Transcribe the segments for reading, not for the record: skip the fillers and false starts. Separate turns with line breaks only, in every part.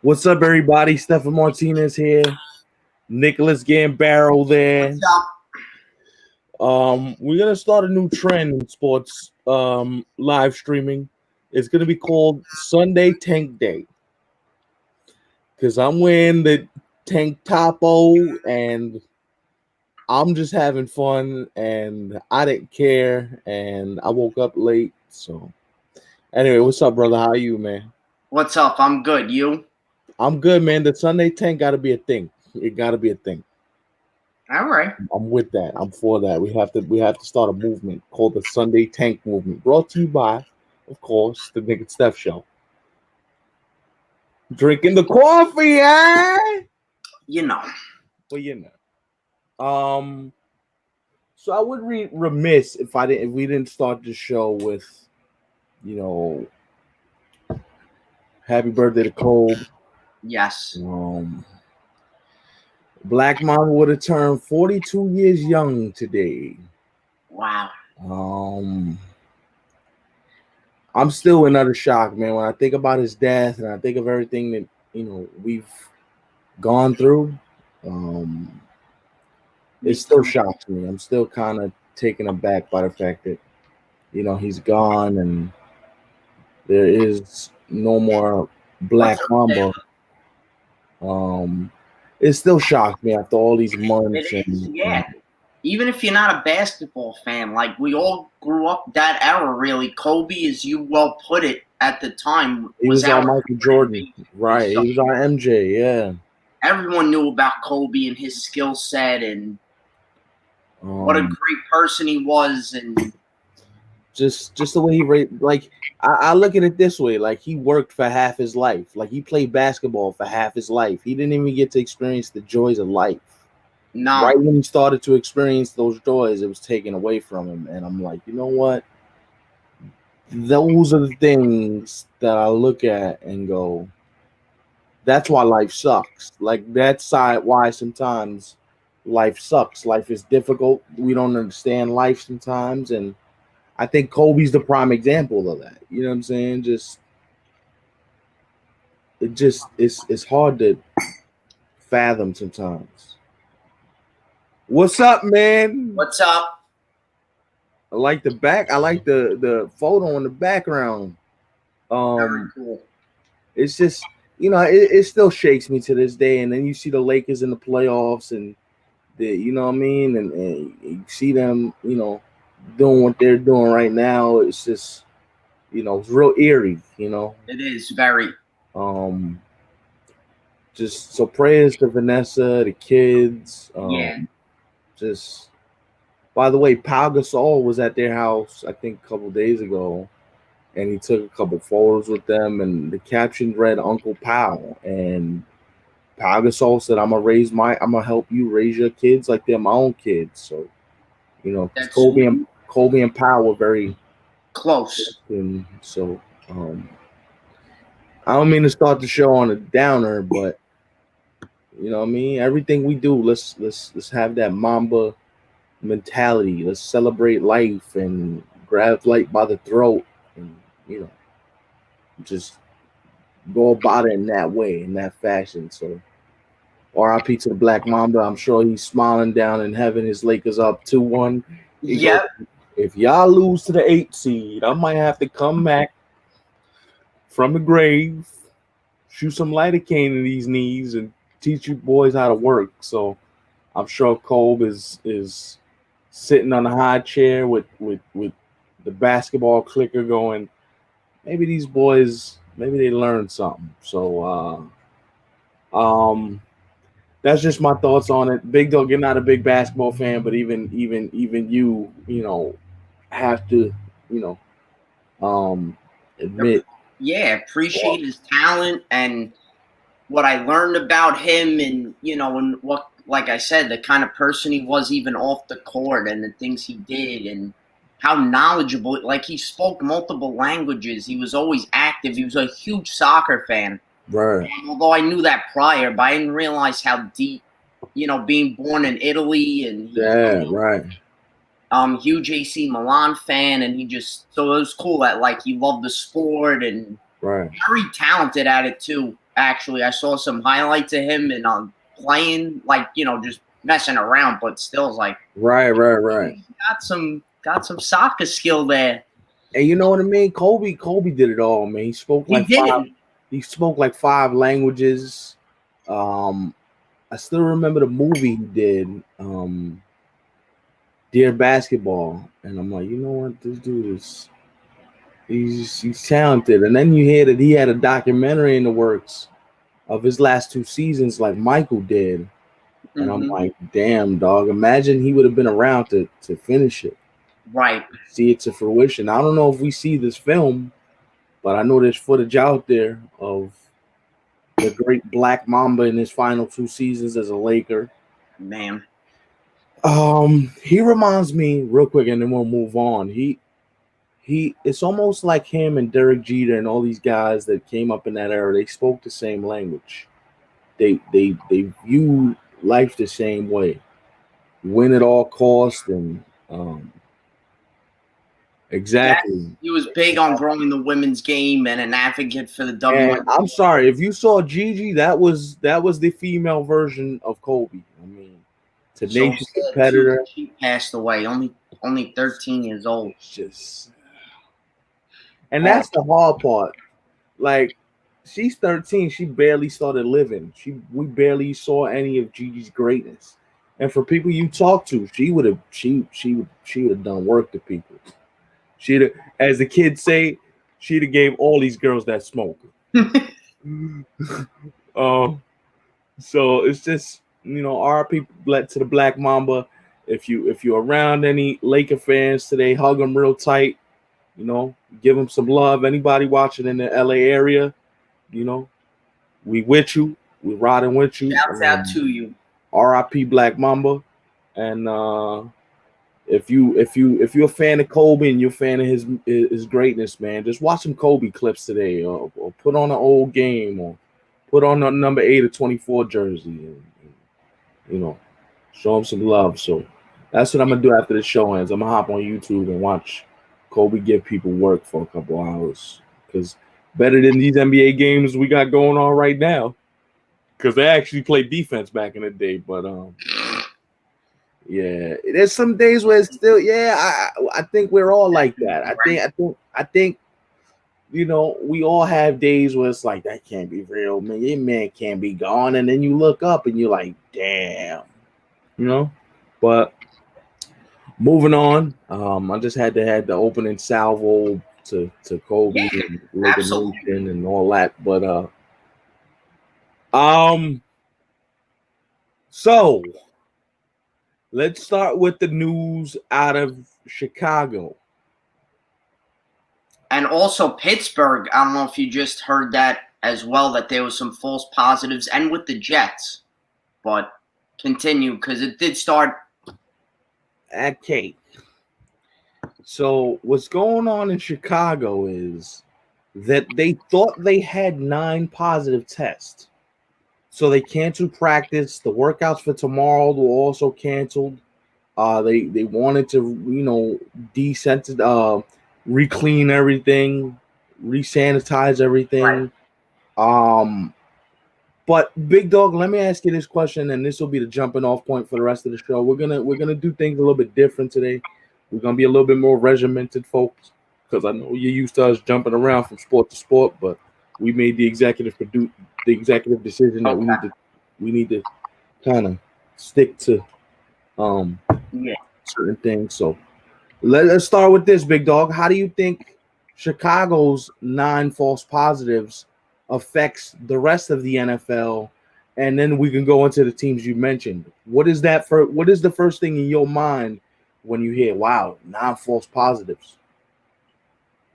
What's up, everybody? Steph Martinez here. Nicholas Gambaro there.
What's up?
We're gonna start a new trend in sports live streaming. It's gonna be called Sunday Tank Day because I'm wearing the tank topo and I'm just having fun and I didn't care and I woke up late. So anyway, what's up, brother? How are you, man?
What's up? I'm good. You?
I'm good, man. The Sunday Tank gotta be a thing. It gotta be a thing.
All right.
I'm with that. I'm for that. We have to start a movement called the Sunday Tank Movement. Brought to you by, of course, the Nick and Steph Show. Drinking the coffee, eh?
You know.
Well, So I would be remiss if we didn't start the show with, happy birthday to Cole.
Yes.
Black Mama would have turned 42 years young today.
Wow.
I'm still in utter shock, man. When I think about his death and I think of everything that we've gone through, it still shocks me. I'm still kind of taken aback by the fact that he's gone and there is no more Black Mamba. It still shocks me after all these months.
Yeah. Even if you're not a basketball fan, like we all grew up that era, really. Kobe, as you well put it at the time,
he was our Michael Jordan. Right. He was our MJ, yeah.
Everyone knew about Kobe and his skill set and what a great person he was, and
just the way he raised. Like I look at it this way: like he worked for half his life. Like he played basketball for half his life. He didn't even get to experience the joys of life.
No.
Right when he started to experience those joys, it was taken away from him. And I'm like, you know what? Those are the things that I look at and go, that's why life sucks. Like that's why sometimes life sucks. Life is difficult. We don't understand life sometimes. And I think Kobe's the prime example of that. You know what I'm saying? It's hard to fathom sometimes. What's up, man?
What's up?
I like the photo in the background.
Very cool.
It's just it still shakes me to this day. And then you see the Lakers in the playoffs, and you know what I mean, and you see them, doing what they're doing right now. It's just, it's real eerie.
It is very.
Just so prayers to Vanessa, the kids.
Yeah.
Just, by the way, Pau Gasol was at their house, I think, a couple days ago, and he took a couple photos with them, and the caption read "Uncle Pau," and Pau Gasol said, "I'm gonna help you raise your kids like they're my own kids." So, Kobe and Pau were very
close,
and so I don't mean to start the show on a downer, but you know what I mean? Everything we do, let's have that Mamba mentality. Let's celebrate life and grab life by the throat and just go about it in that way, in that fashion. So RIP to the Black Mamba. I'm sure he's smiling down in heaven. His Lakers up 2-1.
Yeah.
If y'all lose to the 8 seed, I might have to come back from the grave, shoot some lidocaine in these knees, and teach you boys how to work. So I'm sure Kolb is sitting on a high chair with the basketball clicker going, maybe these boys, maybe they learned something. So that's just my thoughts on it. Big Dog, you're not a big basketball fan, but even you have to admit.
Yeah, appreciate his talent and what I learned about him, and and what, like I said, the kind of person he was even off the court and the things he did and how knowledgeable. Like he spoke multiple languages. He was always active. He was a huge soccer fan.
Right.
And although I knew that prior, but I didn't realize how deep. Being born in Italy and
right.
Huge AC Milan fan, and so it was cool that like he loved the sport and
right.
very talented at it too. Actually, I saw some highlights of him and playing, like, just messing around, but still, it's like
Right.
he's got some soccer skill there.
And you know what I mean? Kobe did it all, man.
He did.
He spoke like 5 languages. Um, I still remember the movie he did, Dear Basketball, and I'm like, you know what, this dude is he's talented. And then you hear that he had a documentary in the works of his last 2 seasons, like Michael did, and I'm
Hmm.
like, damn, dog. Imagine he would have been around to finish it,
Right.
see it to fruition. I don't know if we see this film, but I know there's footage out there of the great Black Mamba in his final 2 seasons as a Laker.
Man.
He reminds me real quick, and then we'll move on. It's almost like him and Derek Jeter and all these guys that came up in that era. They spoke the same language. They viewed life the same way, win at all cost, and exactly.
Yes, he was big on growing the women's game and an advocate for the
And I'm
WNBA.
sorry if you saw Gigi, that was the female version of Kobe. I mean,
So
tenacious
sad too
competitor.
that she passed away, only 13 years old.
It's just, and
Oh,
that's the hard part. Like, she's 13. She barely started living. We barely saw any of Gigi's greatness. And for people you talk to, she would have done work to people. She'd have, as the kids say, she'd have gave all these girls that smoke. Um, so it's just, RP led to the Black Mamba. If you're around any Laker fans today, hug them real tight. Give them some love. Anybody watching in the LA area, you know, we with you. We riding with you.
shouts out to you.
RIP Black Mamba. And if you're a fan of Kobe and you're a fan of his greatness, man, just watch some Kobe clips today, or put on an old game, or put on a number 8 or 24 jersey, and you know, show him some love. So that's what I'm gonna do after the show ends. I'm gonna hop on YouTube and watch Kobe give people work for a couple hours, because better than these NBA games we got going on right now. Because they actually played defense back in the day, but yeah, there's some days where it's still, yeah. I think we're all like that. I think we all have days where it's like, that can't be real, man. Your man can't be gone, and then you look up and you're like, damn, you know. But moving on, I just had to have the opening salvo to Kobe
Yeah,
and Laker
absolutely.
Nation and all that. But um, so let's start with the news out of Chicago.
And also Pittsburgh. I don't know if you just heard that as well, that there was some false positives, and with the Jets. But continue, because it did start.
Okay. So what's going on in Chicago is that they thought they had 9 positive tests. So they canceled practice. The workouts for tomorrow were also canceled. They wanted to, re-clean everything, re-sanitize
Right.
everything. Um, but Big Dog, let me ask you this question, and this will be the jumping off point for the rest of the show. We're gonna do things a little bit different today. We're gonna be a little bit more regimented, folks, because I know you're used to us jumping around from sport to sport, but we made the executive decision that we
Okay.
need to kind of stick to um
Yeah.
certain things. So let's start with this, Big Dog. How do you think Chicago's 9 false positives affects the rest of the NFL? And then we can go into the teams you mentioned. What is the first thing in your mind when you hear, wow, 9 false positives?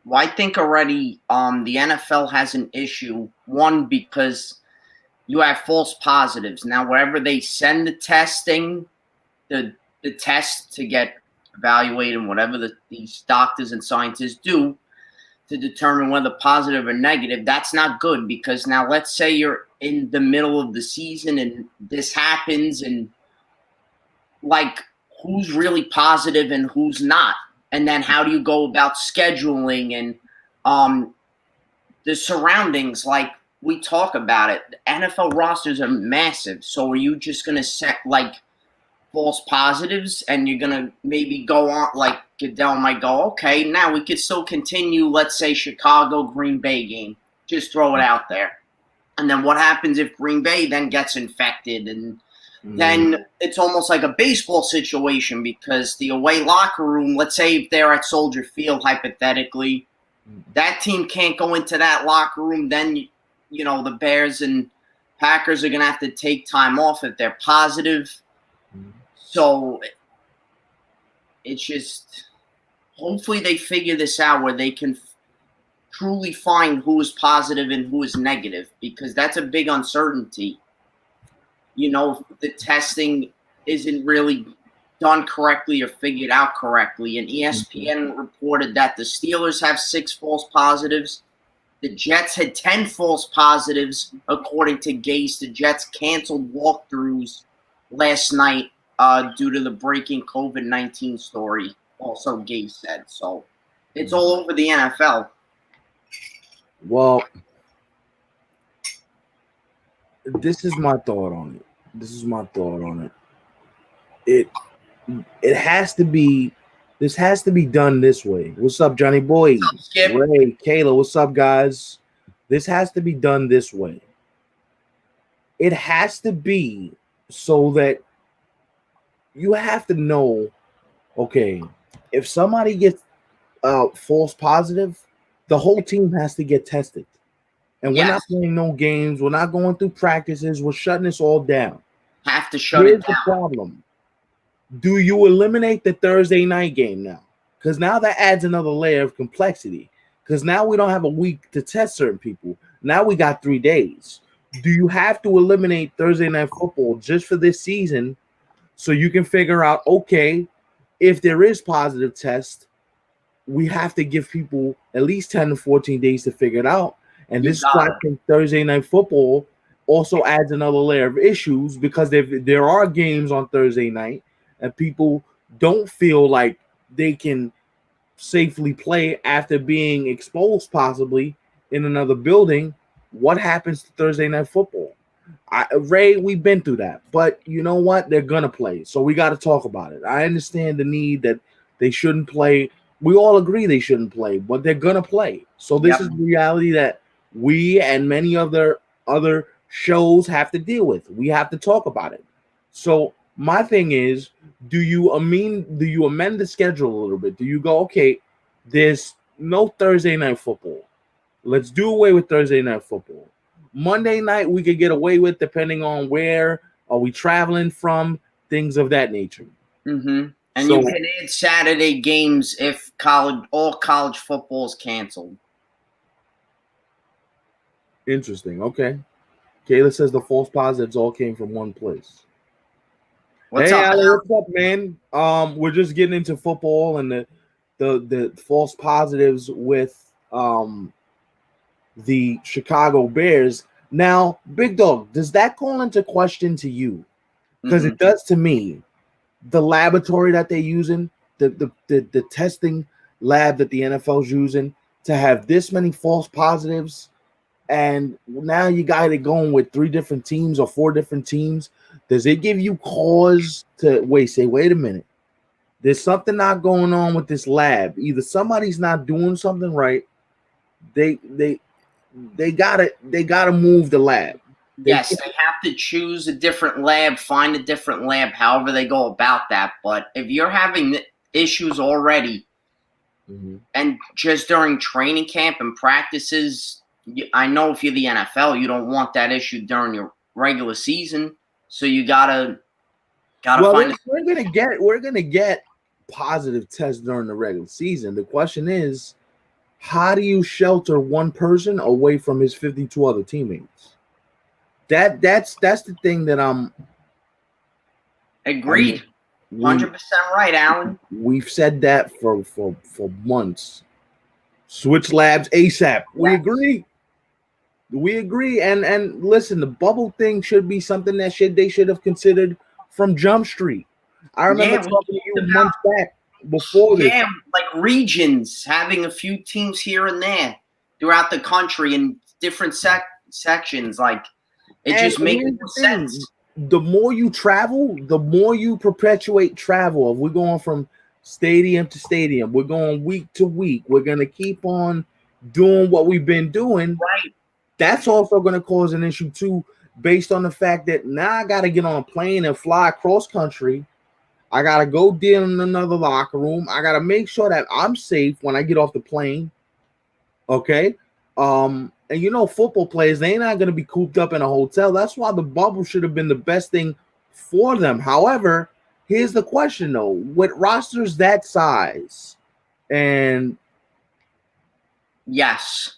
Well, I think already the NFL has an issue. One, because you have false positives. Now, wherever they send the testing, the test to get evaluated, and whatever these doctors and scientists do to determine whether positive or negative, that's not good, because now let's say you're in the middle of the season and this happens, and like, who's really positive and who's not, and then how do you go about scheduling and um the surroundings, like we talk about it. NFL rosters are massive. So are you just going to set like false positives and you're going to maybe go on like Goodell might go, okay, now we could still continue, let's say Chicago Green Bay game. Just throw it out there. And then what happens if Green Bay then gets infected? And then it's almost like a baseball situation because the away locker room, let's say if they're at Soldier Field, hypothetically, that team can't go into that locker room. Then, you know, the Bears and Packers are going to have to take time off if they're positive. So it's just hopefully they figure this out where they can truly find who is positive and who is negative, because that's a big uncertainty. You know, the testing isn't really done correctly or figured out correctly. And ESPN reported that the Steelers have 6 false positives. The Jets had 10 false positives, according to Gase. The Jets canceled walkthroughs last night due to the breaking COVID-19 story, also Gase said. So it's all over the NFL.
Well, this is my thought on it. It has to be. This has to be done this way. What's up, Johnny Boy?
What's up, Skip?
Ray, Kayla, what's up, guys? This has to be done this way. It has to be so that you have to know, okay, if somebody gets false positive, the whole team has to get tested. And we're not playing no games. We're not going through practices. We're shutting this all down.
Have to shut
Here's
it down.
the problem. Do you eliminate the Thursday night game now? Because now that adds another layer of complexity. Because now we don't have a week to test certain people. Now we got 3 days. Do you have to eliminate Thursday night football just for this season so you can figure out, okay, if there is positive test, we have to give people at least 10 to 14 days to figure it out. And this is why I think Thursday night football also adds another layer of issues, because there are games on Thursday night and people don't feel like they can safely play after being exposed possibly in another building. What happens to Thursday night football? Ray, we've been through that, but you know what? They're gonna play, so we got to talk about it. I understand the need that they shouldn't play. We all agree they shouldn't play, but they're gonna play. So this is the reality that we and many other shows have to deal with. We have to talk about it. So my thing is, do you amend the schedule a little bit? Do you go, okay, there's no Thursday night football. Let's do away with Thursday night football. Monday night we could get away with, depending on where are we traveling from, things of that nature.
Mm-hmm. And you can add Saturday games if all college football is canceled.
Interesting. Okay. Kayla says the false positives all came from one place.
What's up,
Alan, what's up, man? We're just getting into football and the false positives with the Chicago Bears. Now, Big Dog, does that call into question to you? Because it does to me. The laboratory that they're using, the testing lab that the NFL's using to have this many false positives, and now you got it going with 3 different teams or 4 different teams. Does it give you cause to wait a minute? There's something not going on with this lab. Either somebody's not doing something right. They gotta move the lab.
Yes, they have to choose a different lab, find a different lab, however they go about that. But if you're having issues already, and just during training camp and practices, I know if you're the NFL, you don't want that issue during your regular season. So you gotta find.
We're gonna get positive tests during the regular season. The question is, how do you shelter one person away from his 52 other teammates? That's the thing that I'm.
Agreed. 100% right, Alan.
We've said that for months. Switch labs ASAP. We agree. We agree. And listen, the bubble thing should be something that they should have considered from Jump Street. I remember talking to you months back before this.
Yeah, like regions, having a few teams here and there throughout the country in different sections. Like it
And
just makes
here's
no
the thing:
sense.
the more you travel, the more you perpetuate travel. If we're going from stadium to stadium, we're going week to week. We're gonna keep on doing what we've been doing.
Right.
That's also going to cause an issue too, based on the fact that now I got to get on a plane and fly across country. I got to go deal in another locker room. I got to make sure that I'm safe when I get off the plane. Okay. And football players, they ain't not going to be cooped up in a hotel. That's why the bubble should have been the best thing for them. However, here's the question though: with rosters that size, and
Yes.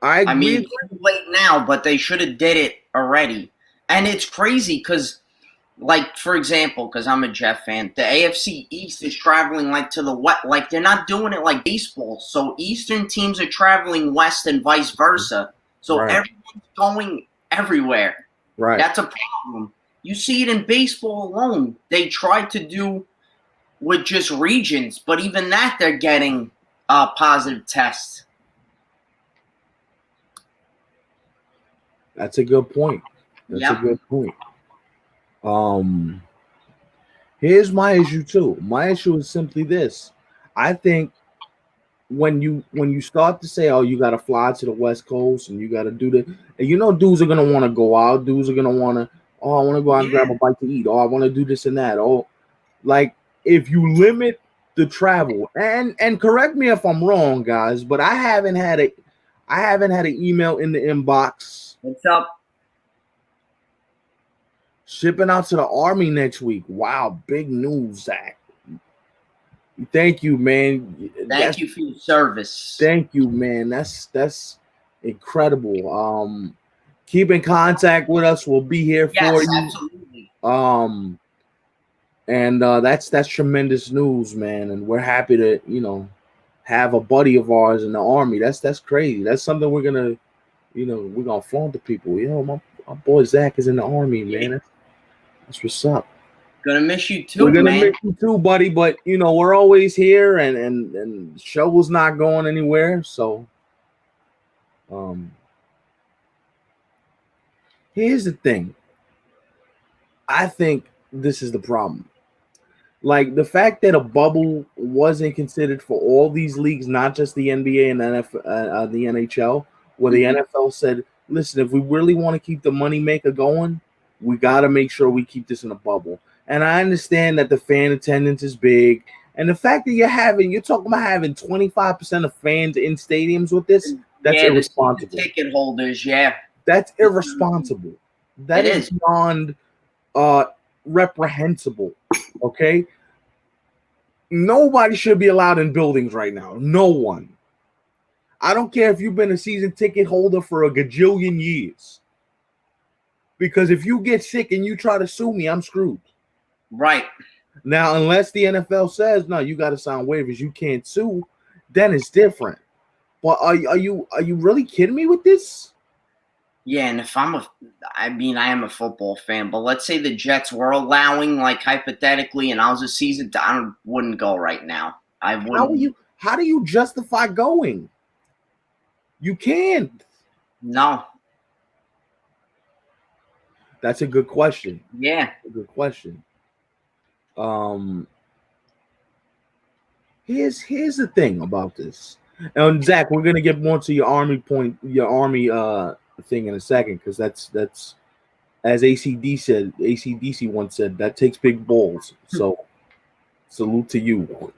I
I
agree.
mean, it's too late now, but they should have did it already. And it's crazy because, like, for example, because I'm a Jeff fan, the AFC East is traveling like to the west. Like they're not doing it like baseball. So Eastern teams are traveling west and vice versa. So
Right.
everyone's going everywhere.
Right.
That's a problem. You see it in baseball alone. They try to do with just regions, but even that they're getting positive tests.
That's a good point. That's a
Yep.
good point. Um, Here's my issue too. My issue is simply this. I think when you start to say, "Oh, you got to fly to the West Coast and you got to do the," and dudes are gonna want to go out. Dudes are gonna want to, "Oh, I want to go out and grab
Yeah.
a bite to eat. Oh, I want to do this and that." Oh, like if you limit the travel, and correct me if I'm wrong, guys, but I haven't had an email in the inbox
What's up?
shipping out to the Army next week. Wow, big news, Zach. Thank you, man.
Thank you for your service.
Thank you, man. That's incredible. Keep in contact with us. We'll be here for
Yes,
you.
absolutely.
And that's tremendous news, man. And we're happy to have a buddy of ours in the Army. That's crazy. That's something we're gonna flaunt to people. My boy Zach is in the Army, man. That's what's up.
Gonna miss you
We're
too,
gonna
man.
miss you too, buddy. But we're always here, and the show is not going anywhere. So, um, here's the thing. I think this is the problem. Like the fact that a bubble wasn't considered for all these leagues, not just the NBA and the NHL, where the NFL said, "Listen, if we really want to keep the moneymaker going, we got to make sure we keep this in a bubble." And I understand that the fan attendance is big, and the fact that you're talking about having 25% of fans in stadiums with this, that's
Yeah, the
irresponsible.
ticket holders. Yeah,
That's irresponsible. That
it
is
is.
beyond reprehensible. Okay, nobody should be allowed in buildings right now. No one. I don't care if you've been a season ticket holder for a gajillion years. Because if you get sick and you try to sue me, I'm screwed.
Right.
Now, unless the NFL says no, you got to sign waivers, you can't sue, then it's different. But are you really kidding me with this?
Yeah, and I am a football fan, but let's say the Jets were allowing, like hypothetically, and I was a season, I wouldn't go right now. I wouldn't.
How do you justify going? You can't.
No.
That's a good question.
Yeah.
A good question. Here's the thing about this. And Zach, we're gonna get more to your army thing in a second, because that's as ACDC once said, that takes big balls. So salute to you.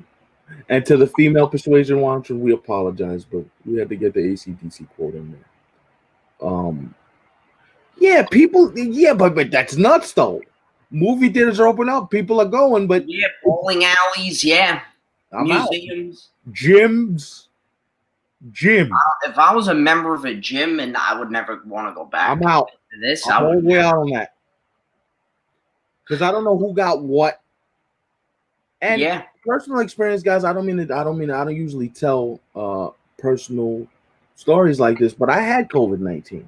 And to the female persuasion watchers, we apologize, but we had to get the ACDC quote in there. Yeah, but that's nuts though. Movie theaters are open up, people are going, but
Yeah, bowling alleys, yeah.
I'm
Museums.
out. Gyms.
If I was a member of a gym, and I would never want to go back
I'm out.
to this,
I'm
I
all
would
the way out on that. Because I don't know who got what. And
yeah.
personal experience, guys, I don't usually tell personal stories like this, but I had COVID-19.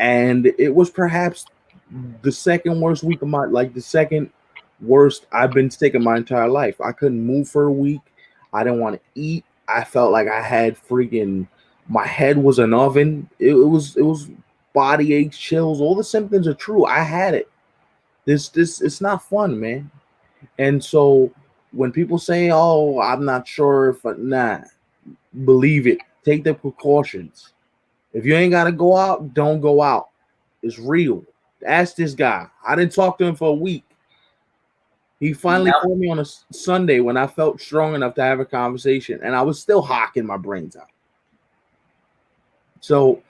And it was perhaps the second worst week of the second worst I've been sick in my entire life. I couldn't move for a week. I didn't want to eat. I felt like I had freaking My head was an oven. It was body aches, chills. All the symptoms are true. I had it. This it's not fun, man. And so when people say, "Oh, I'm not sure if," nah, believe it. Take the precautions. If you ain't gotta go out, don't go out. It's real. Ask this guy. I didn't talk to him for a week. He finally
Yep.
called me on a Sunday when I felt strong enough to have a conversation, and I was still hawking my brains out. So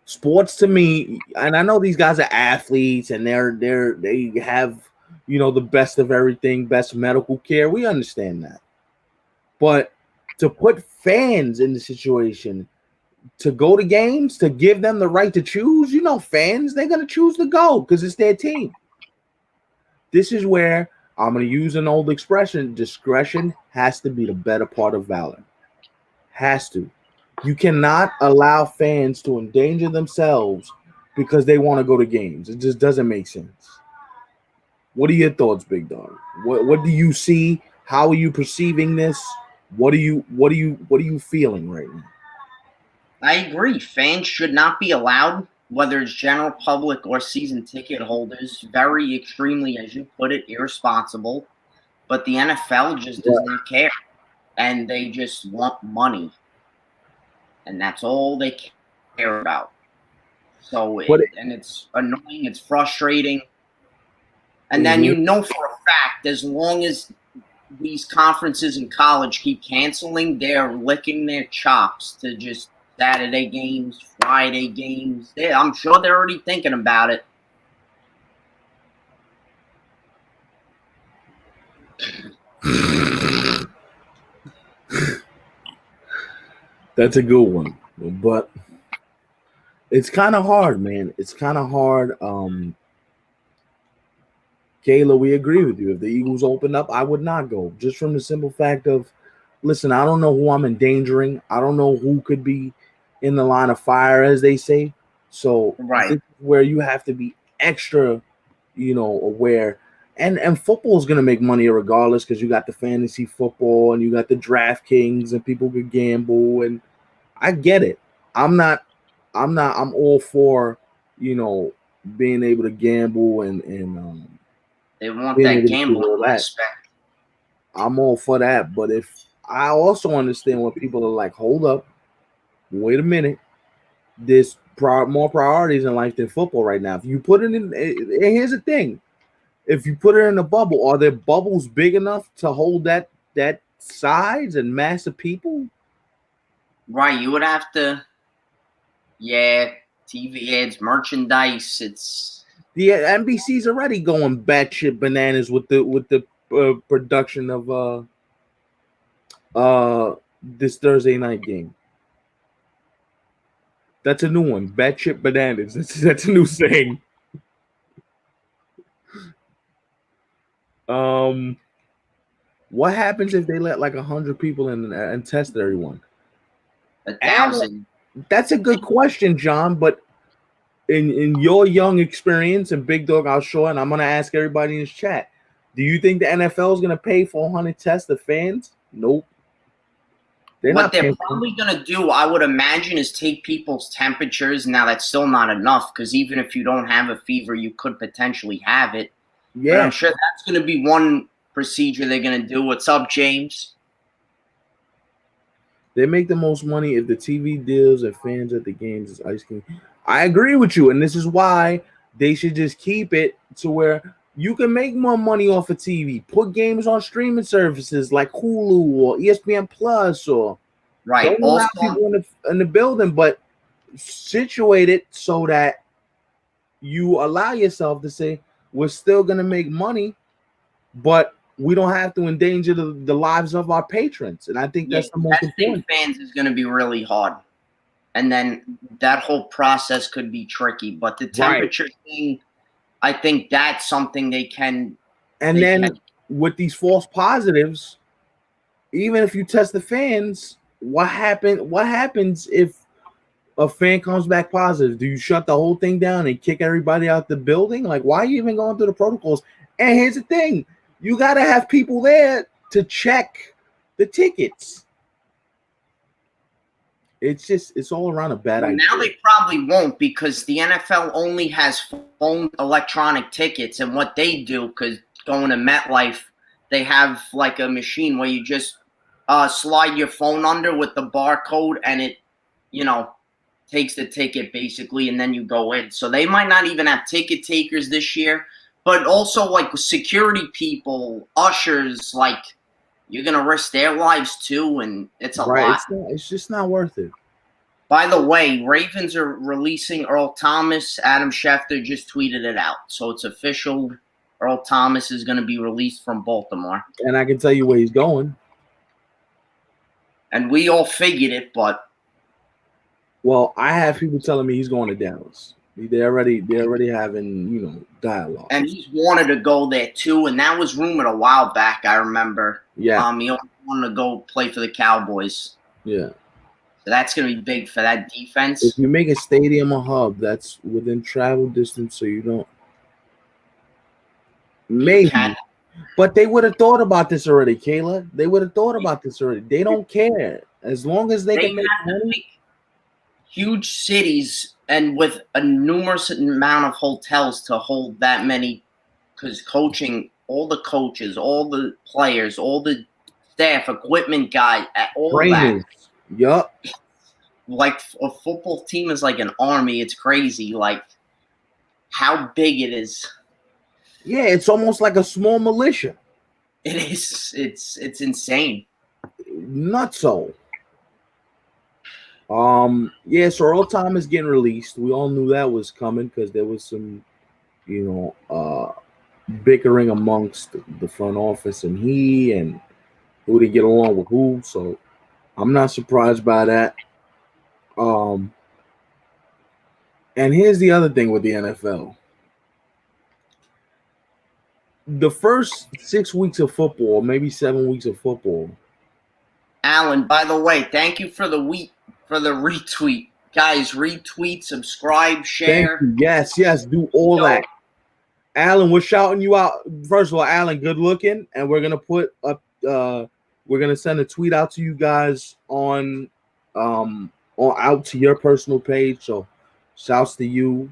sports to me, and I know these guys are athletes, and they have the best of everything, best medical care. We understand that, but to put fans in the situation to go to games, to give them the right to choose, fans, they're gonna choose to go because it's their team. This is where I'm going to use an old expression: discretion has to be the better part of valor. Has to. You cannot allow fans to endanger themselves because they want to go to games. It just doesn't make sense. What are your thoughts, Big Dog? What do you see? How are you perceiving this? What are you feeling right now?
I agree. Fans should not be allowed, whether it's general public or season ticket holders, very extremely, as you put it, irresponsible. But the NFL just does
Right.
not care. And they just want money. And that's all they care about. So,
But
and it's annoying, it's frustrating. And then
mhm.
you know for a fact, as long as these conferences in college keep canceling, they're licking their chops to just Saturday games, Friday games. I'm sure they're already thinking about it.
That's a good one. But it's kind of hard, man. It's kind of hard. Kayla, we agree with you. If the Eagles open up, I would not go. Just from the simple fact of, listen, I don't know who I'm endangering. I don't know who could be in the line of fire, as they say. So
Right.
this is where you have to be extra, aware. And football is gonna make money regardless because you got the fantasy football and you got the DraftKings and people could gamble, and I get it. I'm not. I'm all for you know being able to gamble and
They want
being
that
able to do
gambling
all that.
aspect.
I'm all for that. But if I also understand when people are like, hold up, wait a minute, there's more priorities in life than football right now. If you put it in, and here's the thing: if you put it in a bubble, are there bubbles big enough to hold that size and mass of people?
Right. You would have to, yeah, TV ads, merchandise. It's
The NBC's already going batshit bananas with the production of this Thursday night game. That's a new one. Batshit bananas. That's a new saying. Um, what happens if they let like 100 people in and test everyone?
a
And
thousand.
that's a good question, John. But in your young experience and Big Dog, I'll show, and I'm gonna ask everybody in this chat: do you think the NFL is gonna pay for 100 tests of fans? Nope, they're
What
not
they're
paying for them.
probably going to do, I would imagine, is take people's temperatures. Now, that's still not enough because even if you don't have a fever, you could potentially have it. But I'm
Yeah,
sure that's going to be one procedure they're going to do. What's up, James?
they make the most money if the TV deals and fans at the games is ice cream. I agree with you, and this is why they should just keep it to where you can make more money off of TV. Put games on streaming services like Hulu or ESPN Plus, or
Right.
don't allow
Also,
people in the building, but situate it so that you allow yourself to say we're still gonna make money, but we don't have to endanger the lives of our patrons. And I think
yeah,
that's the most
testing
important.
fans is going to be really hard. And then that whole process could be tricky. But the
Right.
temperature thing, I think that's something
And
they can.
then with these false positives, even if you test the fans, what happens if a fan comes back positive? Do you shut the whole thing down and kick everybody out the building? Like, why are you even going through the protocols? And here's the thing: you got to have people there to check the tickets. It's all around a bad
Well,
idea.
now they probably won't because the NFL only has phone electronic tickets, and what they do, because going to MetLife, they have like a machine where you just slide your phone under with the barcode, and it, you know, takes the ticket basically, and then you go in. So they might not even have ticket takers this year, but also like security people, ushers, like you're gonna risk their lives too, and it's a
Right?
lot.
It's just not worth it.
By the way, Ravens are releasing Earl Thomas. Adam Schefter just tweeted it out, so it's official. Earl Thomas is going to be released from Baltimore,
And I can tell you where he's going.
and we all figured it, but
Well, I have people telling me he's going to Dallas. They're already having, dialogue.
and he's wanted to go there too, and that was rumored a while back. I remember.
Yeah.
He wanted to go play for the Cowboys.
Yeah.
So that's going to be big for that defense.
If you make a stadium a hub that's within travel distance, so you don't. Maybe. But they would have thought about this already, Kayla. They would have thought about this already. They don't care. As long as they can make money.
Huge cities and with a numerous amount of hotels to hold that many, because coaching, all the coaches, all the players, all the staff, equipment guys, all
Trainers.
that.
Yup.
Like a football team is like an army. It's crazy. Like how big it is.
Yeah, it's almost like a small militia.
It is. It's insane.
Not so. Yeah, so Earl Thomas getting released. We all knew that was coming because there was some, bickering amongst the front office and who didn't get along with who. So I'm not surprised by that. And here's the other thing with the NFL. The first 6 weeks of football, maybe 7 weeks of football.
Alan, by the way, thank you for the retweet. Guys, retweet, subscribe, share.
Thank you. Yes, do all that. Alan, we're shouting you out. First of all, Alan, good looking, and we're gonna put up. We're gonna send a tweet out to you guys on out to your personal page. So, shouts to you.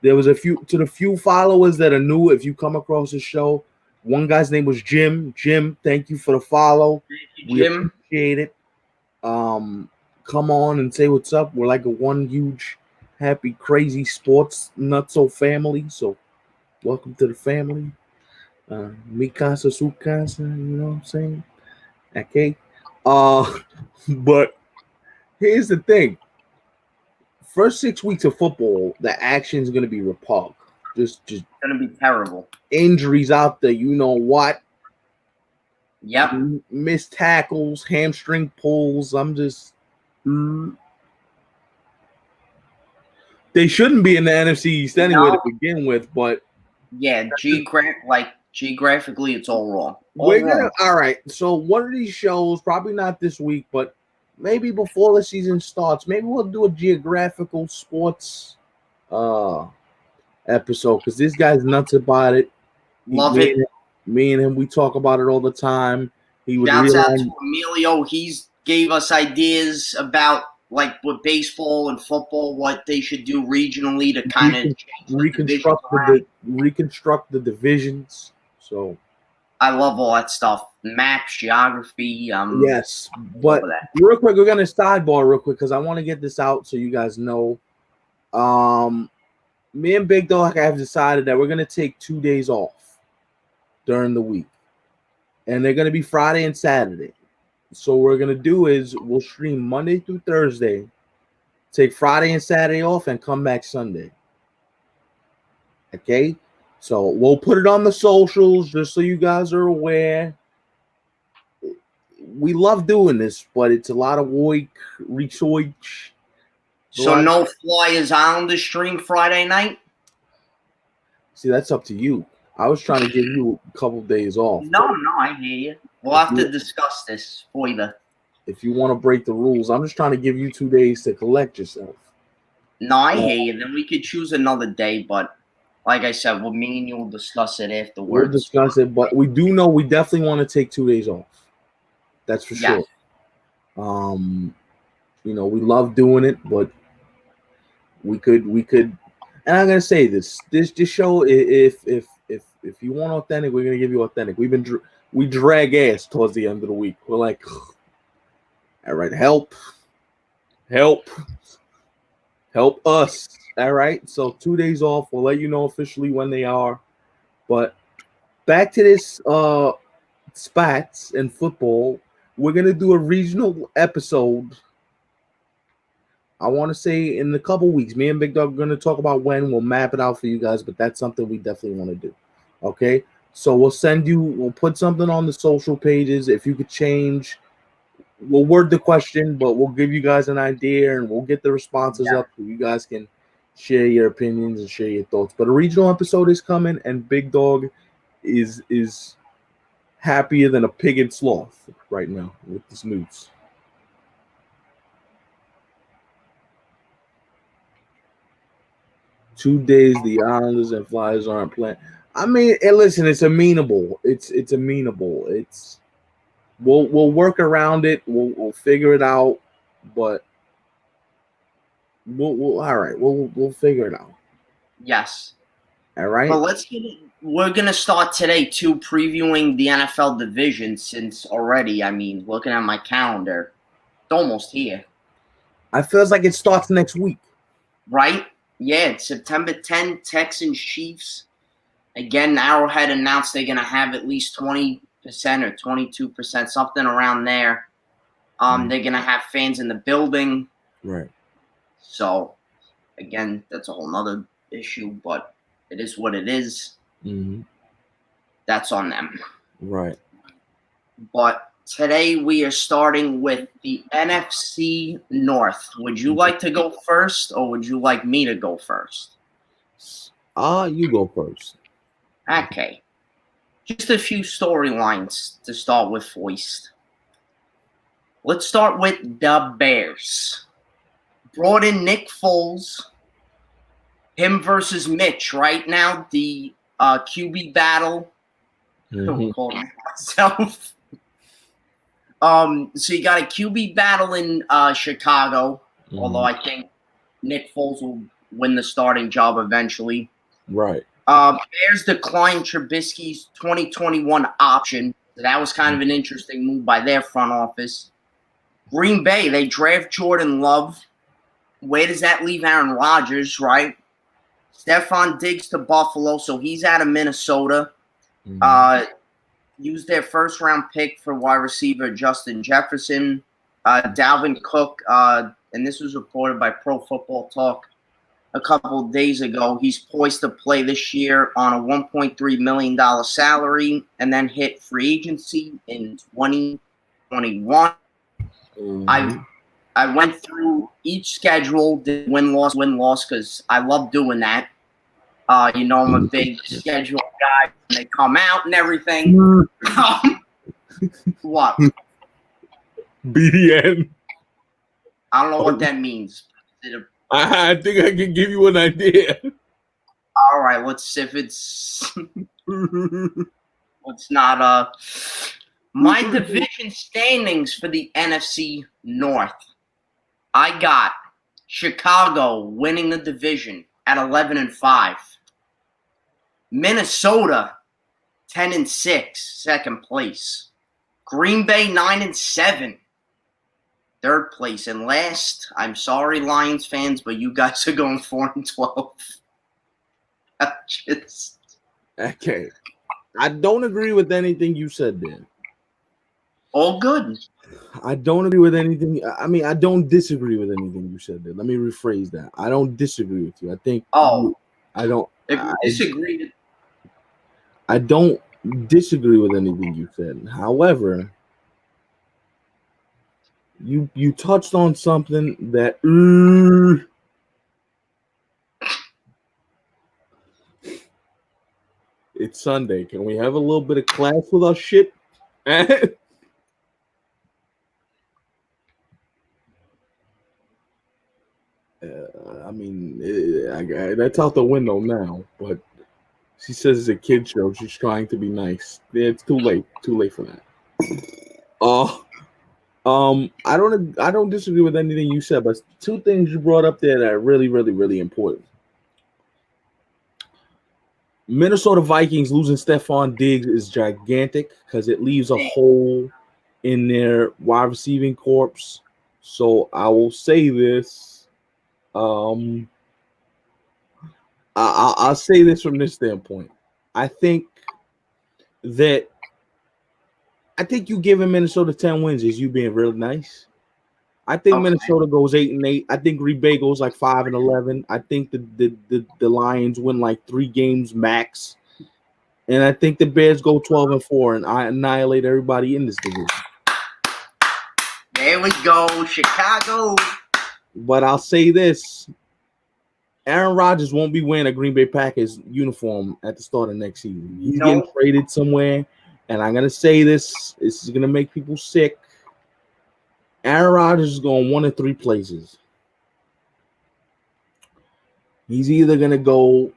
There was the few followers that are new. If you come across the show, one guy's name was Jim. Jim, thank you for the follow.
Thank you, Jim.
We appreciate it. Come on and say what's up. We're like a one huge, happy, crazy sports nutso family. So, welcome to the family. Mi casa, su casa. You know what I'm saying? Okay. But here's the thing. First 6 weeks of football, the action is going to be repug. Just
going to be terrible.
Injuries out there, you know what?
Yep.
Missed tackles, hamstring pulls. I'm just. They shouldn't be in the NFC East anyway to begin with, but.
Yeah, geographically, it's all wrong.
All right. So one of these shows, probably not this week, but maybe before the season starts, maybe we'll do a geographical sports episode because this guy's nuts about it.
Love it.
Me and him, we talk about it all the time. He would
Shouts out to Emilio. He's gave us ideas about like with baseball and football, what they should do regionally to kind of
reconstruct the divisions. So
I love all that stuff. Maps, geography.
Yes, but real quick, we're gonna sidebar real quick because I want to get this out so you guys know. Me and Big Dog have decided that we're gonna take 2 days off during the week, and they're gonna be Friday and Saturday. So what we're gonna do is we'll stream Monday through Thursday, take Friday and Saturday off, and come back Sunday. Okay, so we'll put it on the socials just so you guys are aware. We love doing this, but it's a lot of research.
So no Flyers on the stream Friday night?
See, that's up to you. I was trying to give you a couple of days off.
No, I hear you. We'll have to discuss this for you.
If you want to break the rules, I'm just trying to give you 2 days to collect yourself.
No, I hear you. Then we could choose another day, but like I said, me and you will discuss it afterwards.
We'll discuss it, but we do know we definitely want to take 2 days off. That's for sure. You know, we love doing it, but we could. And I'm gonna say this show, if you want authentic, we're gonna give you authentic. We drag ass towards the end of the week. We're like, all right, help, help us. All right. So 2 days off. We'll let you know officially when they are. But back to this spats and football. We're gonna do a regional episode. I want to say in a couple weeks. Me and Big Dog are gonna talk about when. We'll map it out for you guys, but that's something we definitely want to do. Okay. So we'll put something on the social pages. If you could change, we'll word the question, but we'll give you guys an idea and we'll get the responses up so you guys can share your opinions and share your thoughts. But a regional episode is coming, and Big Dog is happier than a pig in sloth right now with this news. Two days the Islanders and Flyers aren't playing. I mean, and listen, it's amenable. It's amenable. It's we'll work around it. We'll figure it out. But we'll all right. We'll figure it out.
Yes.
All right.
But let's get it. We're gonna start today too, previewing the NFL division. Since already, I mean, looking at my calendar, it's almost here.
I feels like it starts next week.
Right? Yeah, it's September 10th. Texans Chiefs. Again, Arrowhead announced they're gonna have at least 20% or 22%, something around there. They're gonna have fans in the building.
Right.
So, again, that's a whole nother issue, but it is what it is.
Mm-hmm.
That's on them.
Right.
But today we are starting with the NFC North. Would you like to go first, or would you like me to go first?
You go first.
Okay. Just a few storylines to start with first. Let's start with the Bears. Brought in Nick Foles. Him versus Mitch. Right now, the QB battle.
Mm-hmm.
I'm calling myself. So you got a QB battle in Chicago. Mm-hmm. Although I think Nick Foles will win the starting job eventually.
Right.
Bears declined Trubisky's 2021 option. So that was kind of an interesting move by their front office. Green Bay, they draft Jordan Love. Where does that leave Aaron Rodgers, right? Stephon Diggs to Buffalo, so he's out of Minnesota. Mm-hmm. Used their first-round pick for wide receiver Justin Jefferson. Dalvin Cook, and this was reported by Pro Football Talk a couple of days ago. He's poised to play this year on a $1.3 million salary and then hit free agency in 2021. Mm-hmm. I went through each schedule, did win-loss, because I love doing that. I'm a big schedule guy. And they come out and everything. What?
BDN.
I don't know what that means.
I think I can give you an idea.
All right, if it's not my division standings for the NFC North. I got Chicago winning the division at 11-5. Minnesota 10-6, second place. Green Bay 9-7, third place. And last, I'm sorry, Lions fans, but you guys are going 4-12.
Okay. I don't agree with anything you said there.
All good.
I don't agree with anything. I mean, I don't disagree with anything you said there. Let me rephrase that. I don't disagree with you. I think. I don't.
If you disagree.
I don't disagree with anything you said. However, you touched on something that. It's Sunday. Can we have a little bit of class with our shit? I mean, that's out the window now. But she says it's a kid show. She's trying to be nice. Yeah, it's too late. Too late for that. I don't disagree with anything you said, but two things you brought up there that are really, really, really important. Minnesota Vikings losing Stephon Diggs is gigantic because it leaves a hole in their wide receiving corps. So I will say this. Um, I'll say this from this standpoint. I think that you giving Minnesota 10 wins is you being real nice. I think
Okay.
Minnesota goes 8-8. I think Green Bay goes like 5-11. I think the Lions win like 3 games max. And I think the Bears go 12-4 and I annihilate everybody in this division.
There we go, Chicago.
But I'll say this. Aaron Rodgers won't be wearing a Green Bay Packers uniform at the start of next season. He's getting traded somewhere. And I'm going to say this. This is going to make people sick. Aaron Rodgers is going 1 of 3 places. He's either going to go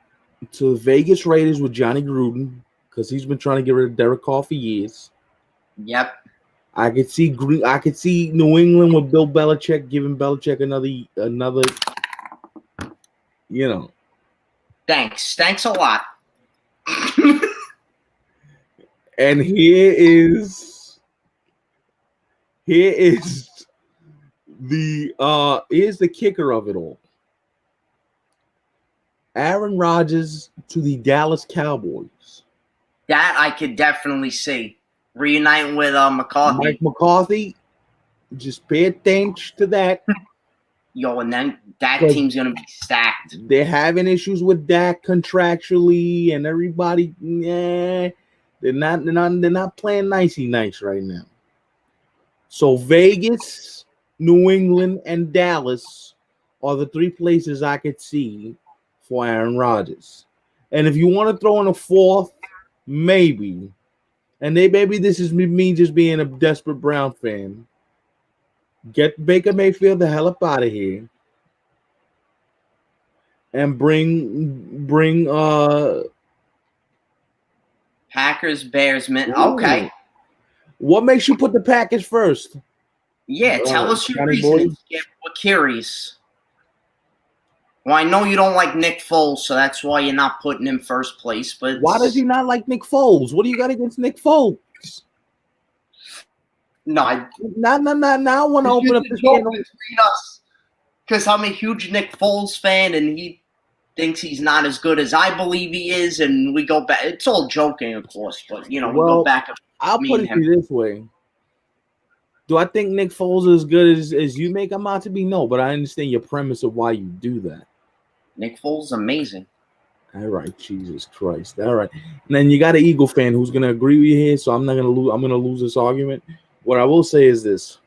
to the Vegas Raiders with Johnny Gruden because he's been trying to get rid of Derek Carr for years.
Yep.
I could see New England with Bill Belichick, giving Belichick another, you know.
Thanks a lot.
And here's the kicker of it all. Aaron Rodgers to the Dallas Cowboys.
That I could definitely see. Reuniting with McCarthy.
Mike McCarthy, just pay attention to that.
Yo, and then that team's gonna be stacked.
They're having issues with Dak contractually, and everybody, they're not playing nicey nice right now. So Vegas, New England, and Dallas are the 3 places I could see for Aaron Rodgers. And if you want to throw in a 4th, maybe. And maybe this is me just being a desperate Brown fan. Get Baker Mayfield the hell up out of here. And bring
Packers, Bears, okay.
What makes you put the Packers first?
Yeah, tell us your reasons. What carries? Well, I know you don't like Nick Foles, so that's why you're not putting him first place. But
why does he not like Nick Foles? What do you got against Nick Foles?
No, I
want to open up the can
between us because I'm a huge Nick Foles fan, and he thinks he's not as good as I believe he is, and we go back. It's all joking, of course, but we go back.
I'll put it to you this way: do I think Nick Foles is as good as you make him out to be? No, but I understand your premise of why you do that.
Nick Foles is amazing.
All right, Jesus Christ. All right, and then you got an Eagle fan who's gonna agree with you here, so I'm not gonna lose. I'm gonna lose this argument. What I will say is this: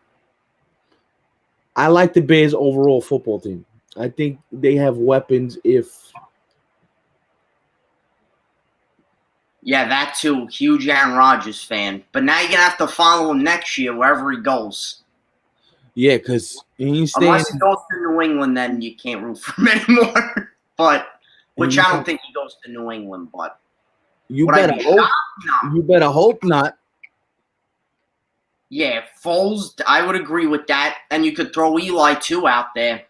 I like the Bears' overall football team. I think they have weapons.
Yeah, that too. Huge Aaron Rodgers fan. But now you're going to have to follow him next year wherever he goes.
Yeah, because
unless he goes to New England, then you can't root for him anymore. Which I don't think he goes to New England, but
you better hope not.
Yeah, Foles, I would agree with that. And you could throw Eli, too, out there.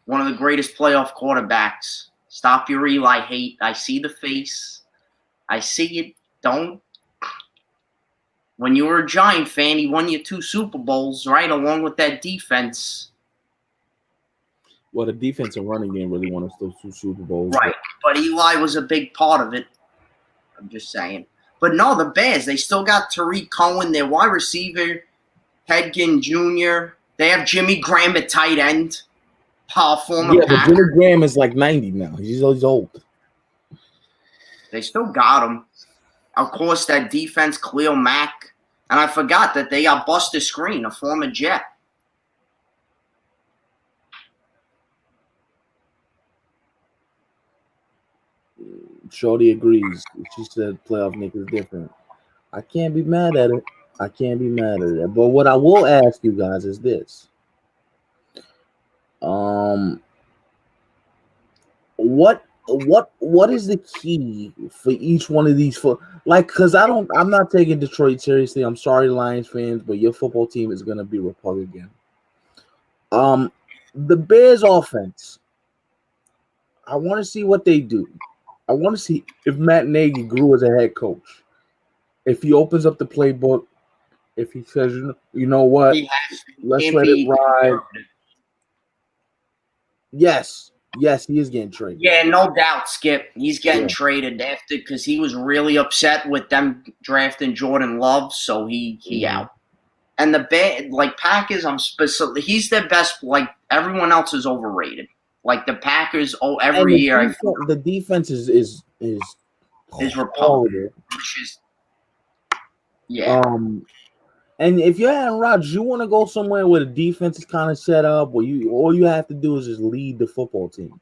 One of the greatest playoff quarterbacks. Stop your Eli hate. I see the face. I see it. Don't. When you were a Giant fan, he won you 2 Super Bowls, right? Along with that defense.
Well, the defense and running game really won us those 2 Super Bowls.
Right. But Eli was a big part of it. I'm just saying. But no, the Bears, they still got Tariq Cohen, their wide receiver, Hedgen Jr. They have Jimmy Graham at tight end. Former
but Jimmy Graham is like 90 now. He's old.
They still got him. Of course, that defense, Khalil Mack. And I forgot that they got Buster Screen, a former Jet.
Shorty agrees. She said playoff Nick is different. I can't be mad at it. But what I will ask you guys is this. What what is the key for each one of these because I'm not taking Detroit seriously. I'm sorry, Lions fans, but your football team is gonna be Republican. The Bears offense. I want to see what they do. I want to see if Matt Nagy grew as a head coach. If he opens up the playbook, if he says, you know what,
He has to. He
let's
can't
let it
be
ride.
conservative.
Yes, he is getting traded.
Yeah, no doubt, Skip. He's getting
Yeah.
traded after because he was really upset with them drafting Jordan Love, so he out. And the Packers, I'm specific. He's their best. Like everyone else is overrated. Like the Packers,
And
every year I feel
the defense is
is Republican,
horrible.
which is yeah.
Um, and if you're Aaron Rodgers, you want to go somewhere where the defense is kind of set up, where you all you have to do is just lead the football team.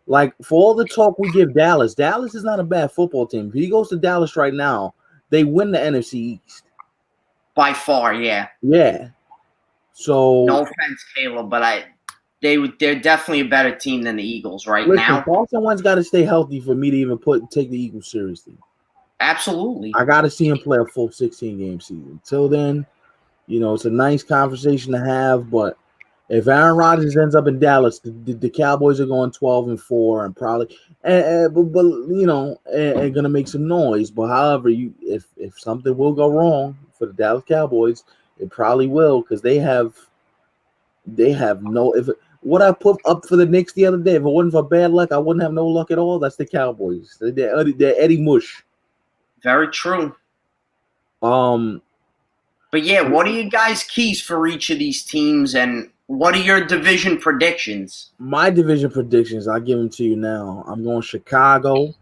Like for all the talk we give Dallas, Dallas is not a bad football team. If he goes to Dallas right now, they win the NFC East
By far, yeah.
Yeah. So
No offense, Caleb, but they're definitely a better team than the Eagles right
listen,
now.
Carson Wentz got to stay healthy for me to even take the Eagles seriously.
Absolutely.
I got to see him play a full 16 game season. Till then, it's a nice conversation to have. But if Aaron Rodgers ends up in Dallas, the Cowboys are going 12-4 and probably, and gonna make some noise. But however, if something will go wrong for the Dallas Cowboys, it probably will because they have no. If what I put up for the Knicks the other day, if it wasn't for bad luck, I wouldn't have no luck at all. That's the Cowboys. They're Eddie Mush.
Very true.
But
yeah, what are you guys' keys for each of these teams, and what are your division predictions?
My division predictions, I'll give them to you now. I'm going Chicago,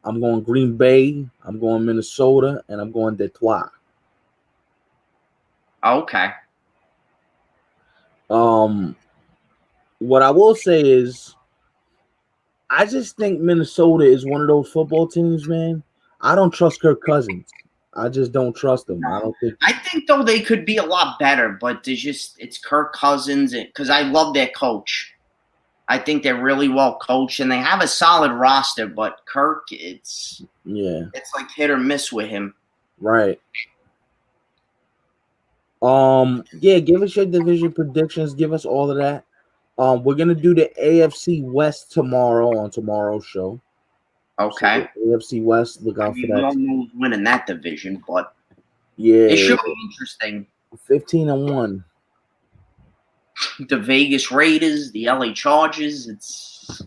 I'm going Green Bay, I'm going Minnesota, and I'm going Detroit.
Okay.
What I will say is, I just think Minnesota is one of those football teams, man. I don't trust Kirk Cousins. I just don't trust him. I don't think.
I think though they could be a lot better, but it's Kirk Cousins because I love their coach. I think they're really well coached and they have a solid roster, but Kirk, it's like hit or miss with him.
Right. Give us your division predictions. Give us all of that. We're gonna do the AFC West tomorrow on tomorrow's show.
Okay.
So AFC West, look out for that.
We don't know who's winning that division, but
it
should be interesting.
15-1.
The Vegas Raiders, the LA Chargers.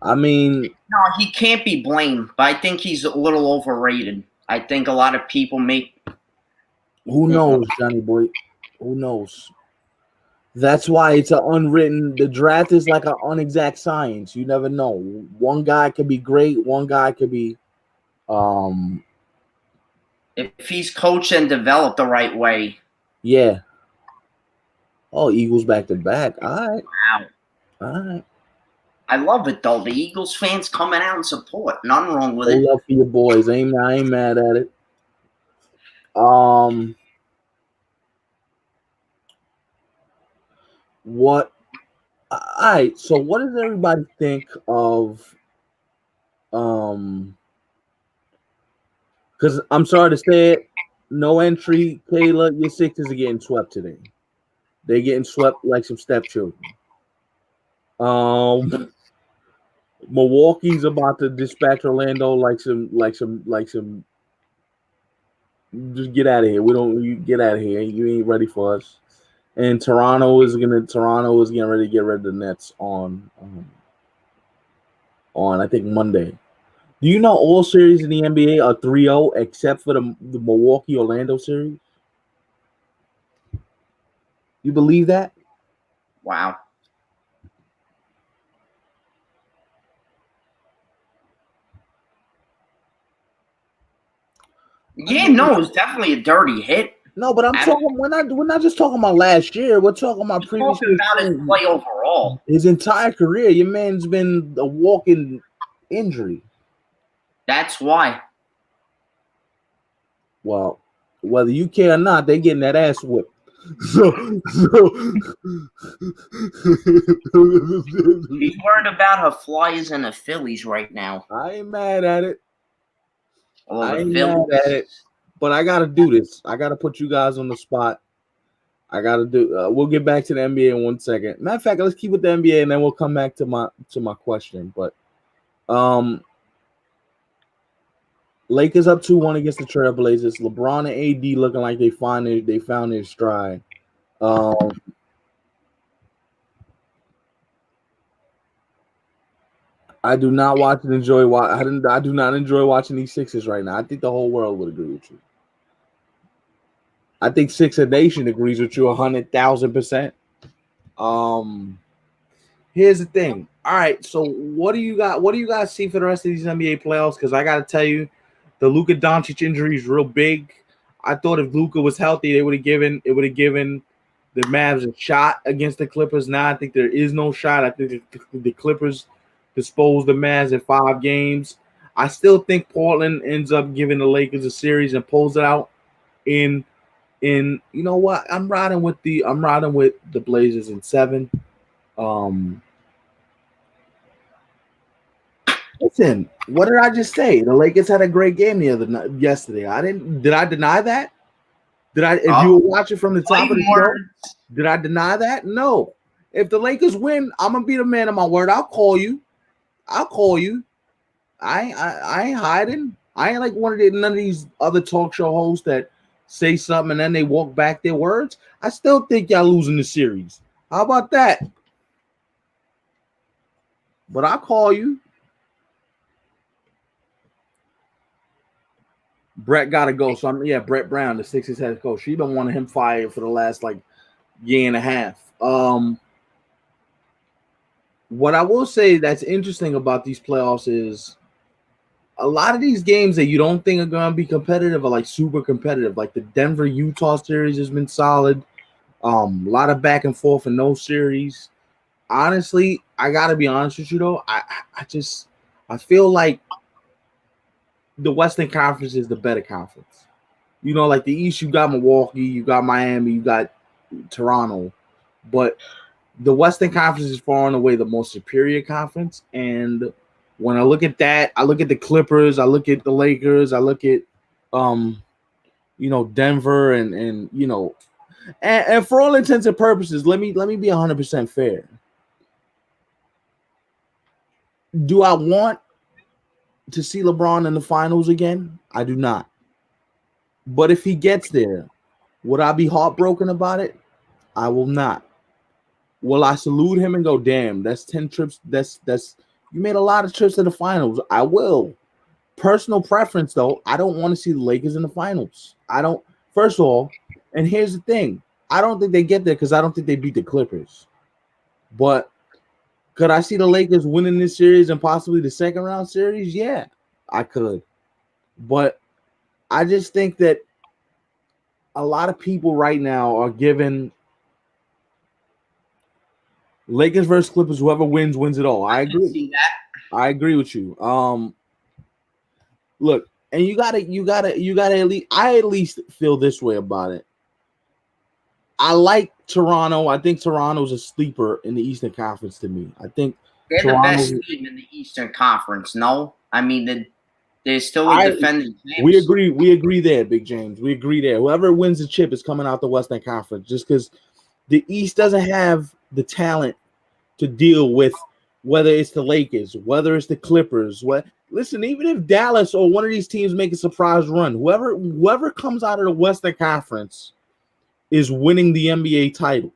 I mean,
no, he can't be blamed, but I think he's a little overrated. I think a lot of people make.
Who knows, Johnny boy? Who knows? That's why it's an unwritten. The draft is like an unexact science. You never know. One guy could be great. One guy could be.
If he's coached and developed the right way.
Yeah. Oh, Eagles back to back. All right.
Wow.
All right.
I love it though. The Eagles fans coming out and support. Nothing wrong with it.
Love for your boys. I ain't mad at it. What? All right. So, what does everybody think of? Because I'm sorry to say it, no entry. Kayla, your Sixers are getting swept today. They're getting swept like some stepchildren. Milwaukee's about to dispatch Orlando like some. Just get out of here. You get out of here. You ain't ready for us. And Toronto is getting ready to get rid of the Nets on I think Monday. Do you know all series in the NBA are 3-0 except for the Milwaukee Orlando series? You believe that?
Wow. Yeah, no, it was definitely a dirty hit.
No, but I'm talking. We're not just talking about last year. We're talking about previous.
Talking about his play overall.
His entire career. Your man's been a walking injury.
That's why.
Well, whether you care or not, they're getting that ass whipped.
She's worried about her Flyers and the Phillies right now.
I ain't mad at it.
Well,
I
the
ain't mad at
Phillies.
it. But I gotta do this. I gotta put you guys on the spot. I gotta do. We'll get back to the NBA in 1 second. Matter of fact, let's keep with the NBA and then we'll come back to my question. But Lakers up 2-1 against the Trailblazers. LeBron and AD looking like they found their stride. I do not watch and enjoy. I do not enjoy watching these Sixers right now. I think the whole world would agree with you. I think Sixer Nation agrees with you 100,000%. Here's the thing. All right, so what do you got? What do you guys see for the rest of these NBA playoffs? Because I got to tell you, the Luka Doncic injury is real big. I thought if Luka was healthy, it would have given the Mavs a shot against the Clippers. Now I think there is no shot. I think the Clippers disposed the Mavs in 5 games. I still think Portland ends up giving the Lakers a series and pulls it out in you know what? I'm riding with the Blazers in 7. Listen, what did I just say? The Lakers had a great game the other night, yesterday. Did I deny that? Did I? If you were watching from the top of the show, did I deny that? No. If the Lakers win, I'm gonna be the man of my word. I'll call you. I ain't hiding. I ain't like none of these other talk show hosts that say something and then they walk back their words. I still think y'all losing the series. How about that? But I'll call you. Brett got to go. So Brett Brown, the Sixers head coach. She been wanting him fired for the last year and a half. What I will say that's interesting about these playoffs is a lot of these games that you don't think are going to be competitive are super competitive. Like the Denver Utah series has been solid. A lot of back and forth in those series. Honestly, I got to be honest with you though. I feel like the Western Conference is the better conference. You know, like the East, you got Milwaukee, you got Miami, you got Toronto, but the Western Conference is far and away the most superior conference. And when I look at that, I look at the Clippers, I look at the Lakers, I look at, Denver, and for all intents and purposes, let me be 100% fair. Do I want to see LeBron in the finals again? I do not. But if he gets there, would I be heartbroken about it? I will not. Will I salute him and go, damn, that's 10 trips. That's you made a lot of trips to the finals. I will. Personal preference, though, I don't want to see the Lakers in the finals. I don't. First of all, and here's the thing. I don't think they get there because I don't think they beat the Clippers. But could I see the Lakers winning this series and possibly the second round series? Yeah, I could. But I just think that a lot of people right now are giving Lakers versus Clippers, whoever wins it all. I agree.
See that.
I agree with you. Look, and you gotta at least feel this way about it. I like Toronto. I think Toronto's a sleeper in the Eastern Conference to me. I think
they're the best team in the Eastern Conference. No, I mean they're still a defending champs.
We agree there, Big James. We agree there. Whoever wins the chip is coming out the Western Conference, just because the East doesn't have the talent to deal with whether it's the Lakers, whether it's the Clippers. Listen, even if Dallas or one of these teams make a surprise run, whoever comes out of the Western Conference is winning the NBA title.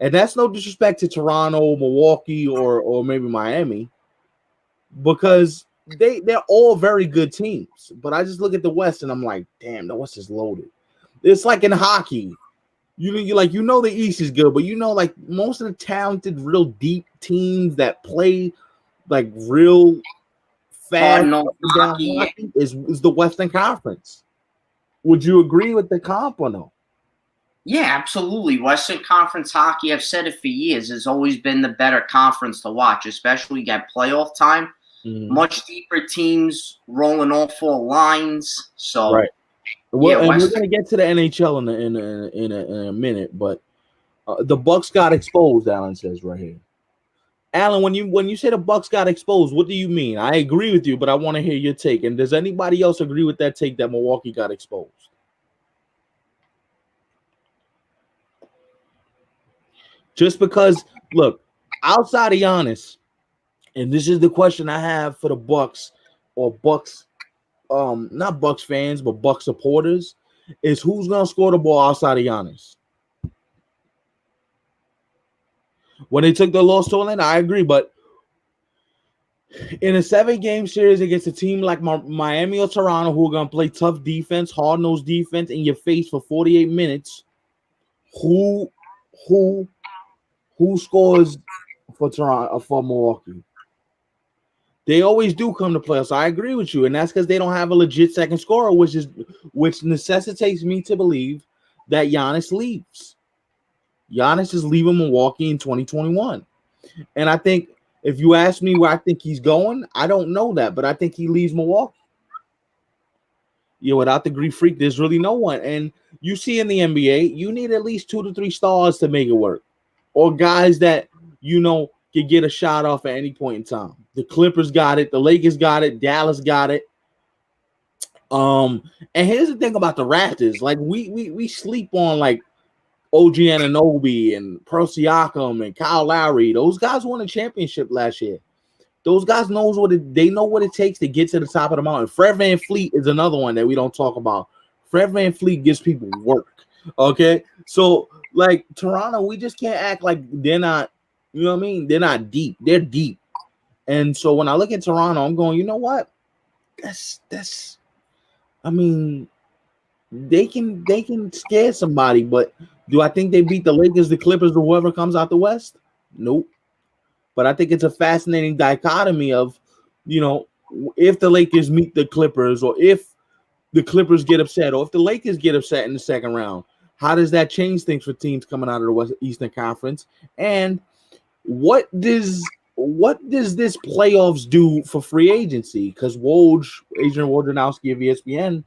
And that's no disrespect to Toronto, Milwaukee, or maybe Miami, because they're all very good teams. But I just look at the West and I'm like, damn, the West is loaded. It's like in hockey. You the East is good, but like most of the talented, real deep teams that play like real fast hockey is the Western Conference. Would you agree with the comp or no?
Yeah, absolutely. Western Conference hockey, I've said it for years, has always been the better conference to watch, especially at playoff time. Mm-hmm. Much deeper teams rolling all 4 lines. So
right. Well,
Yeah,
and we're
Western.
gonna get to the NHL in a minute, but the Bucks got exposed. Alan says right here. Alan, when you say the Bucks got exposed, what do you mean? I agree with you, but I want to hear your take. And does anybody else agree with that take that Milwaukee got exposed? Just because, look, outside of Giannis, and this is the question I have for the Bucks or Bucks, not Bucks fans, but Bucks supporters, is who's gonna score the ball outside of Giannis? When they took the loss to Orlando, I agree, but in a 7-game series against a team like Miami or Toronto, who are gonna play tough defense, hard-nosed defense in your face for 48 minutes, who who who scores for Toronto for Milwaukee? They always do come to playoffs. I agree with you, and that's because they don't have a legit second scorer, which necessitates me to believe that Giannis leaves. Giannis is leaving Milwaukee in 2021, and I think if you ask me where I think he's going, I don't know that, but I think he leaves Milwaukee. Without the Greek Freak, there's really no one. And you see in the NBA, you need at least 2 to 3 stars to make it work, or guys that can get a shot off at any point in time. The Clippers got it, the Lakers got it, Dallas got it. And here's the thing about the Raptors: like we sleep on like OG Anunoby and Percy Siakam and Kyle Lowry. Those guys won a championship last year. Those guys know what it takes to get to the top of the mountain. Fred VanVleet is another one that we don't talk about. Fred VanVleet gives people work. Okay, so like Toronto, we just can't act like they're not. You know what I mean? They're not deep. They're deep. And so when I look at Toronto, I'm going, you know what? That's. I mean, they can scare somebody, but do I think they beat the Lakers, the Clippers, or whoever comes out the West? Nope. But I think it's a fascinating dichotomy of, if the Lakers meet the Clippers, or if the Clippers get upset, or if the Lakers get upset in the second round, how does that change things for teams coming out of the Eastern Conference? And what does this playoffs do for free agency? Because Adrian Wojnarowski of ESPN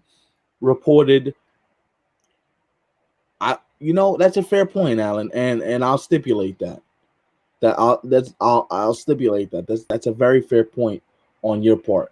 reported, that's a fair point, Alan, and I'll stipulate that. I'll stipulate that. That's a very fair point on your part.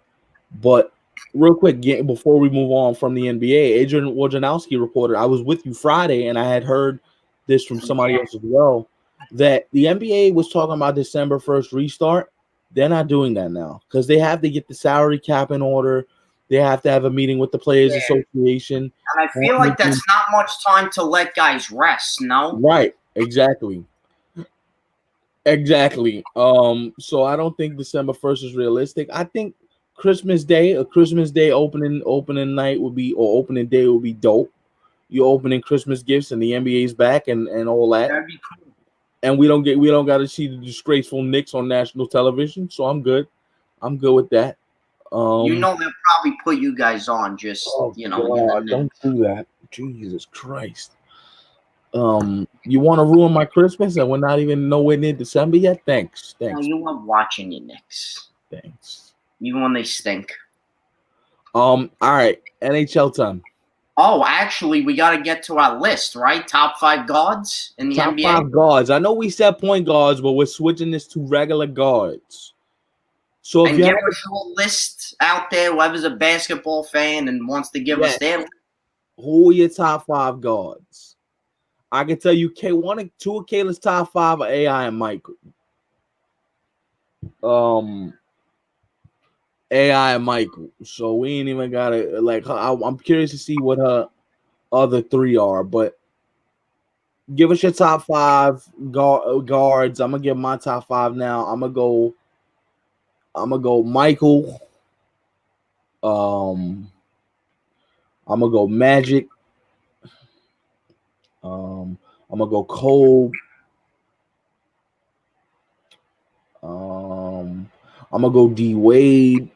But real quick, before we move on from the NBA, Adrian Wojnarowski reported, I was with you Friday, and I had heard this from somebody else as well, that the NBA was talking about December 1st restart. They're not doing that now because they have to get the salary cap in order. They have to have a meeting with the Players Association.
And I feel like that's not much time to let guys rest, no?
Right, exactly. Exactly. So I don't think December 1st is realistic. I think Christmas Day, a Christmas Day opening night would be, or opening day would be dope. You're opening Christmas gifts and the NBA's back and all that.
That'd be cool.
And we don't got to see the disgraceful Knicks on national television, so I'm good. I'm good with that.
They'll probably put you guys on just
God, don't do that. Jesus Christ. You want to ruin my Christmas and we're not even nowhere near December yet? Thanks.
No, you love watching your Knicks.
Thanks.
Even when they stink.
All right. NHL time.
Oh, actually, we got to get to our list, right? Top 5 guards in the NBA.
Top 5 guards. I know we said point guards, but we're switching this to regular guards. So if
and
you
give us a list out there, whoever's a basketball fan and wants to give us their list.
Who are your top 5 guards? I can tell you, one and two of Kayla's top 5 are AI and Michael. AI and Michael. So we ain't even gotta I'm curious to see what her other 3 are, but give us your top 5 guards. I'm gonna give my top 5 now. I'm gonna go Michael. I'm gonna go Magic. I'm gonna go Cole. I'm gonna go D Wade.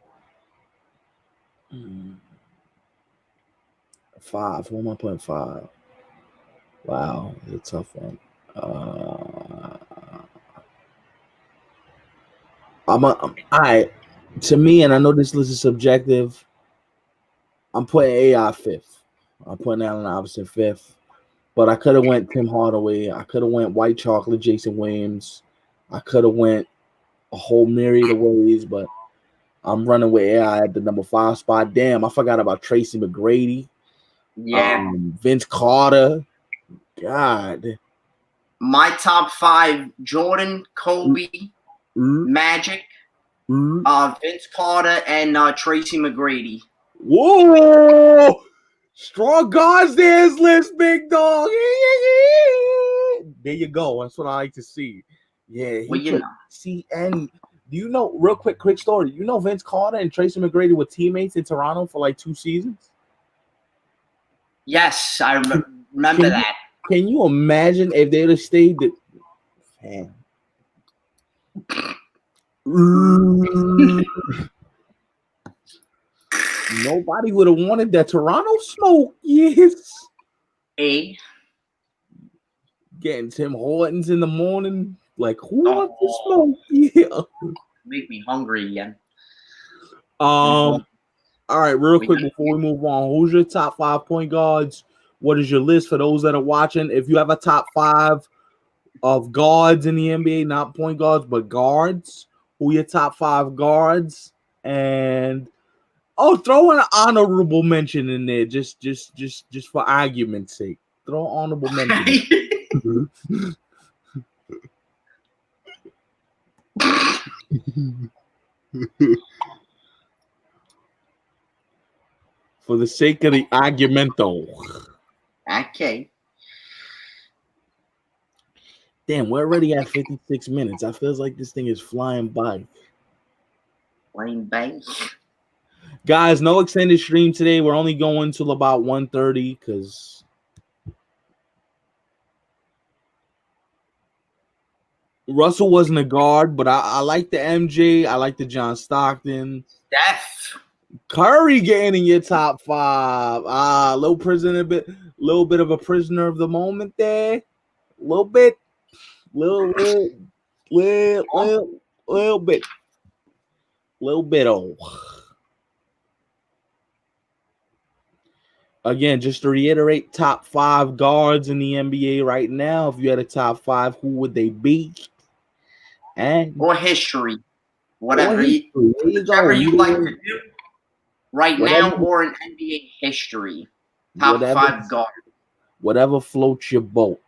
5. Who am I putting 5? Wow, it's a tough one. All right. To me, and I know this list is subjective, I'm putting AI 5th. I'm putting Allen Iverson fifth. But I could have went Tim Hardaway. I could have went White Chocolate, Jason Williams. I could have went a whole myriad of ways, but I'm running with AI at the number 5 spot. Damn, I forgot about Tracy McGrady.
Yeah.
Vince Carter. God.
My top 5: Jordan, Kobe, Magic, Vince Carter, and Tracy McGrady.
Whoa! Strong guards there's list, big dog. There you go. That's what I like to see. Yeah,
Well, you know.
See, and do you know, real quick story? You know Vince Carter and Tracy McGrady were teammates in Toronto for like 2 seasons?
Yes, I remember that.
Can you imagine if they'd have stayed the fan? Nobody would have wanted that Toronto smoke. Yes. Getting Tim Hortons in the morning. Like, who wants to smoke? Yeah.
Make me hungry again.
All right, real quick before we move on, who's your top 5 point guards? What is your list for those that are watching? If you have a top 5 of guards in the NBA, not point guards, but guards, who are your top 5 guards? And throw an honorable mention in there, just for argument's sake. Throw honorable mention. For the sake of the argumento.
Okay.
Damn, we're already at 56 minutes. I feels like this thing is flying by.
Flying by.
Guys, no extended stream today. We're only going till about 1:30 because Russell wasn't a guard, but I like the MJ. I like the John Stockton.
Steph.
Curry getting in your top 5. Little bit of a prisoner of the moment there. Little bit. Little bit old. Again, just to reiterate, top 5 guards in the NBA right now. If you had a top 5, who would they be?
Or history. Whatever you like to do right now or in NBA history. Top 5 guards.
Whatever floats your boat.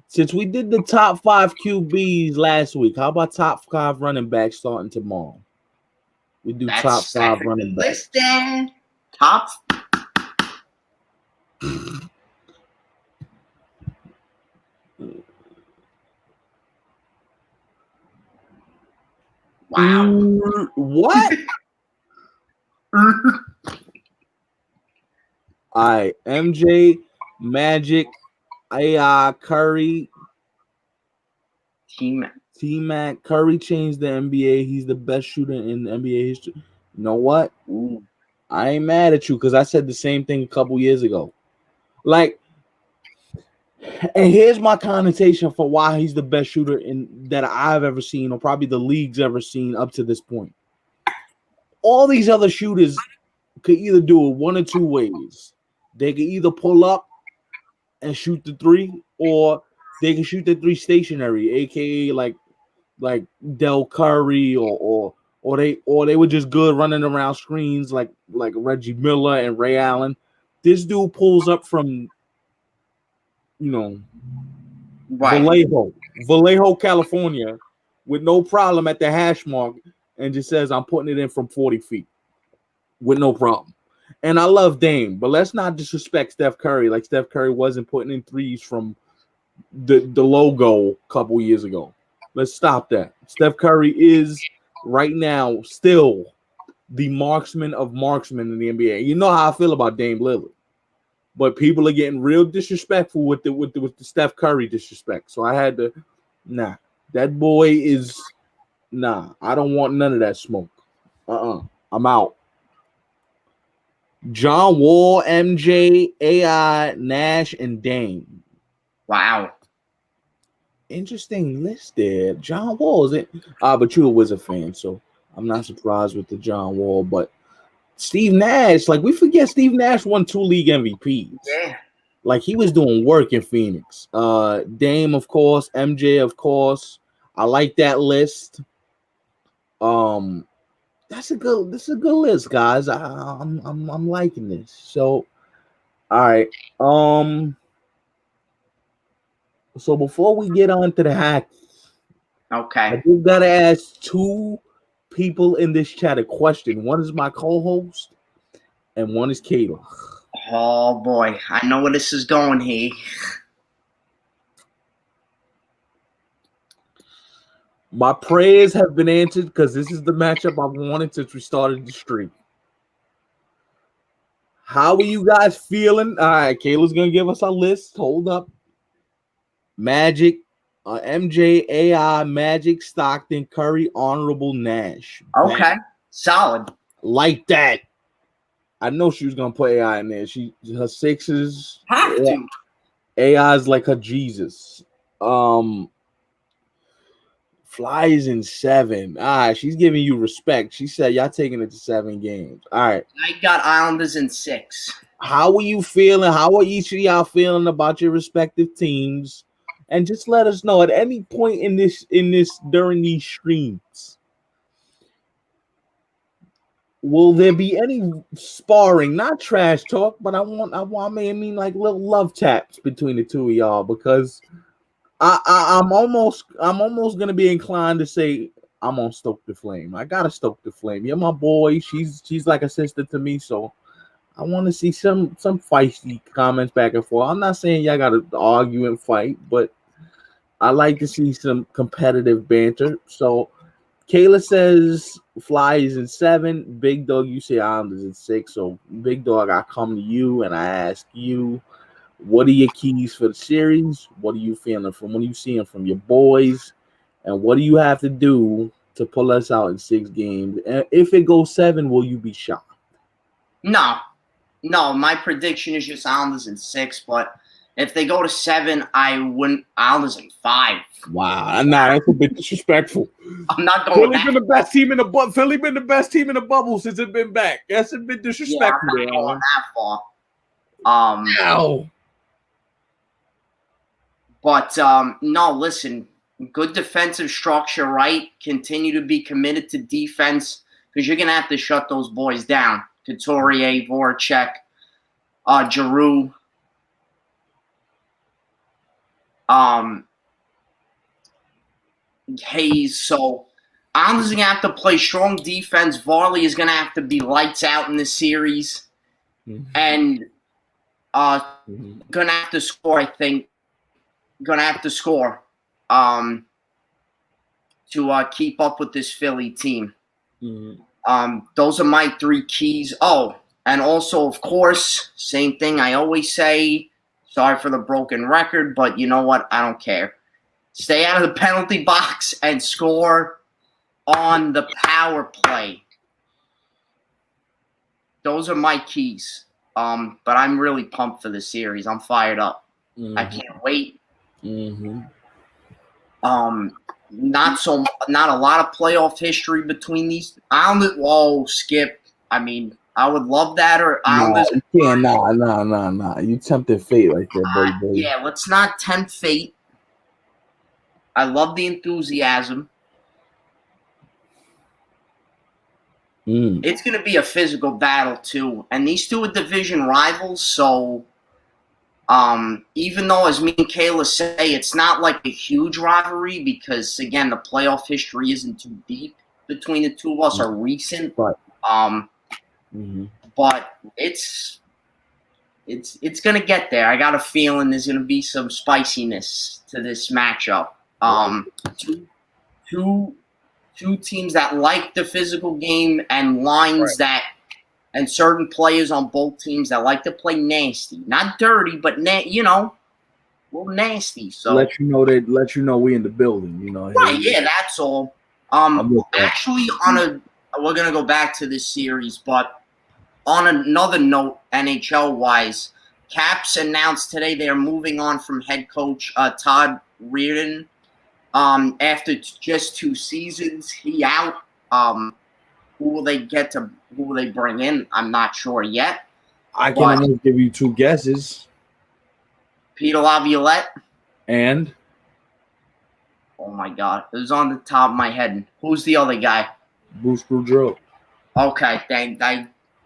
Since we did the top 5 QBs last week, how about top 5 running backs starting tomorrow? We do top 5 running backs.
Top. Wow.
What? All right, MJ, Magic, AI, Curry, T-Mac. Curry changed the NBA. He's the best shooter in NBA history. You know what? I ain't mad at you because I said the same thing a couple years ago. Like, and here's my connotation for why he's the best shooter that I've ever seen, or probably the league's ever seen up to this point. All these other shooters could either do it one or two ways. They could either pull up and shoot the 3, or they can shoot the 3 stationary, aka like Del Curry, or they were just good running around screens like Reggie Miller and Ray Allen. This dude pulls up from, Vallejo, California, with no problem at the hash mark, and just says, I'm putting it in from 40 feet with no problem. And I love Dame, but let's not disrespect Steph Curry. Like Steph Curry wasn't putting in 3s from the logo a couple years ago. Let's stop that. Steph Curry is right now still the marksman of marksmen in the NBA. You know how I feel about Dame Lillard, but people are getting real disrespectful with the Steph Curry disrespect. So I had to, that boy is, I don't want none of that smoke. I'm out. John Wall, MJ, AI, Nash, and Dame.
Wow.
Interesting list there. John Wall, is it? But you're a Wizard fan, so I'm not surprised with the John Wall. But Steve Nash, like we forget Steve Nash won 2 league MVPs.
Yeah.
Like he was doing work in Phoenix. Dame, of course, MJ, of course. I like that list. This is a good list, guys. I'm liking this. So, all right. So before we get on to the hack, I
Okay.
just gotta ask 2 people in this chat a question. One is my co-host, and one is Kayla.
Oh boy, I know where this is going here.
My prayers have been answered because this is the matchup I've wanted since we started the streak. How are you guys feeling? All right, Kayla's gonna give us a list. Hold up. Magic, MJ, AI, Magic, Stockton, Curry, Honorable, Nash.
Okay, solid.
Like that. I know she was gonna put AI in there. Her sixes.
Have to.
AI is like her Jesus. Flies in 7. All right, she's giving you respect. She said y'all taking it to 7 games. All right.
I got Islanders in 6.
How are you feeling? How are each of y'all feeling about your respective teams? And just let us know at any point in this during these streams. Will there be any sparring? Not trash talk, but I mean like little love taps between the two of y'all because I'm almost gonna be inclined to say I'm on Stoke the Flame. I gotta stoke the flame. You're my boy. She's like a sister to me, so I want to see some feisty comments back and forth. I'm not saying y'all got to argue and fight, but I like to see some competitive banter. So Kayla says Flyers in 7. Big Dog, you say Islanders in 6. So Big Dog, I come to you and I ask you, what are your keys for the series? What are you feeling from? What are you seeing from your boys? And what do you have to do to pull us out in 6 games? And if it goes 7, will you be shocked?
No, my prediction is just Islanders in 6, but if they go to 7, I wouldn't. Islanders in 5.
Wow, nah, that's a bit disrespectful.
I'm not going.
Philly been the best team in the bubble. Philly been the best team in the bubble since it's been back. That's a bit disrespectful.
Yeah, I'm not going that far.
Ow.
But no, listen, good defensive structure, right? Continue to be committed to defense because you're gonna have to shut those boys down. Couturier, Voracek, Giroux, Hayes. So Islanders are gonna have to play strong defense. Varley is gonna have to be lights out in this series, and gonna have to score. I think gonna have to score to keep up with this Philly team. Those are my 3 keys. Oh, and also, of course, same thing I always say. Sorry for the broken record, but you know what? I don't care. Stay out of the penalty box and score on the power play. Those are my keys. But I'm really pumped for this series. I'm fired up. I can't wait. Not a lot of playoff history between these. Skip. I mean, I would love that. Or Islanders.
Nah. You tempted fate like that, buddy.
Yeah, let's not tempt fate. I love the enthusiasm. It's going to be a physical battle too, and these two are division rivals. So, even though, as me and Kayla say, it's not like a huge rivalry because, again, the playoff history isn't too deep between the two of us or recent.
Right.
But it's going to get there. I got a feeling there's going to be some spiciness to this matchup. Two teams that like the physical game and lines that, and certain players on both teams that like to play nasty, not dirty, but a little nasty. So
let you know we in the building. You know,
right? Yeah, that's all. Actually, we're gonna go back to this series, but on another note, NHL wise, Caps announced today they are moving on from head coach Todd Reardon. After just 2 seasons, he out. Who will they get to? Who will they bring in? I'm not sure yet.
I can only give you two guesses.
Peter Laviolette.
And
Oh my God, it was on the top of my head. Who's the other guy?
Bruce Boudreau.
Okay,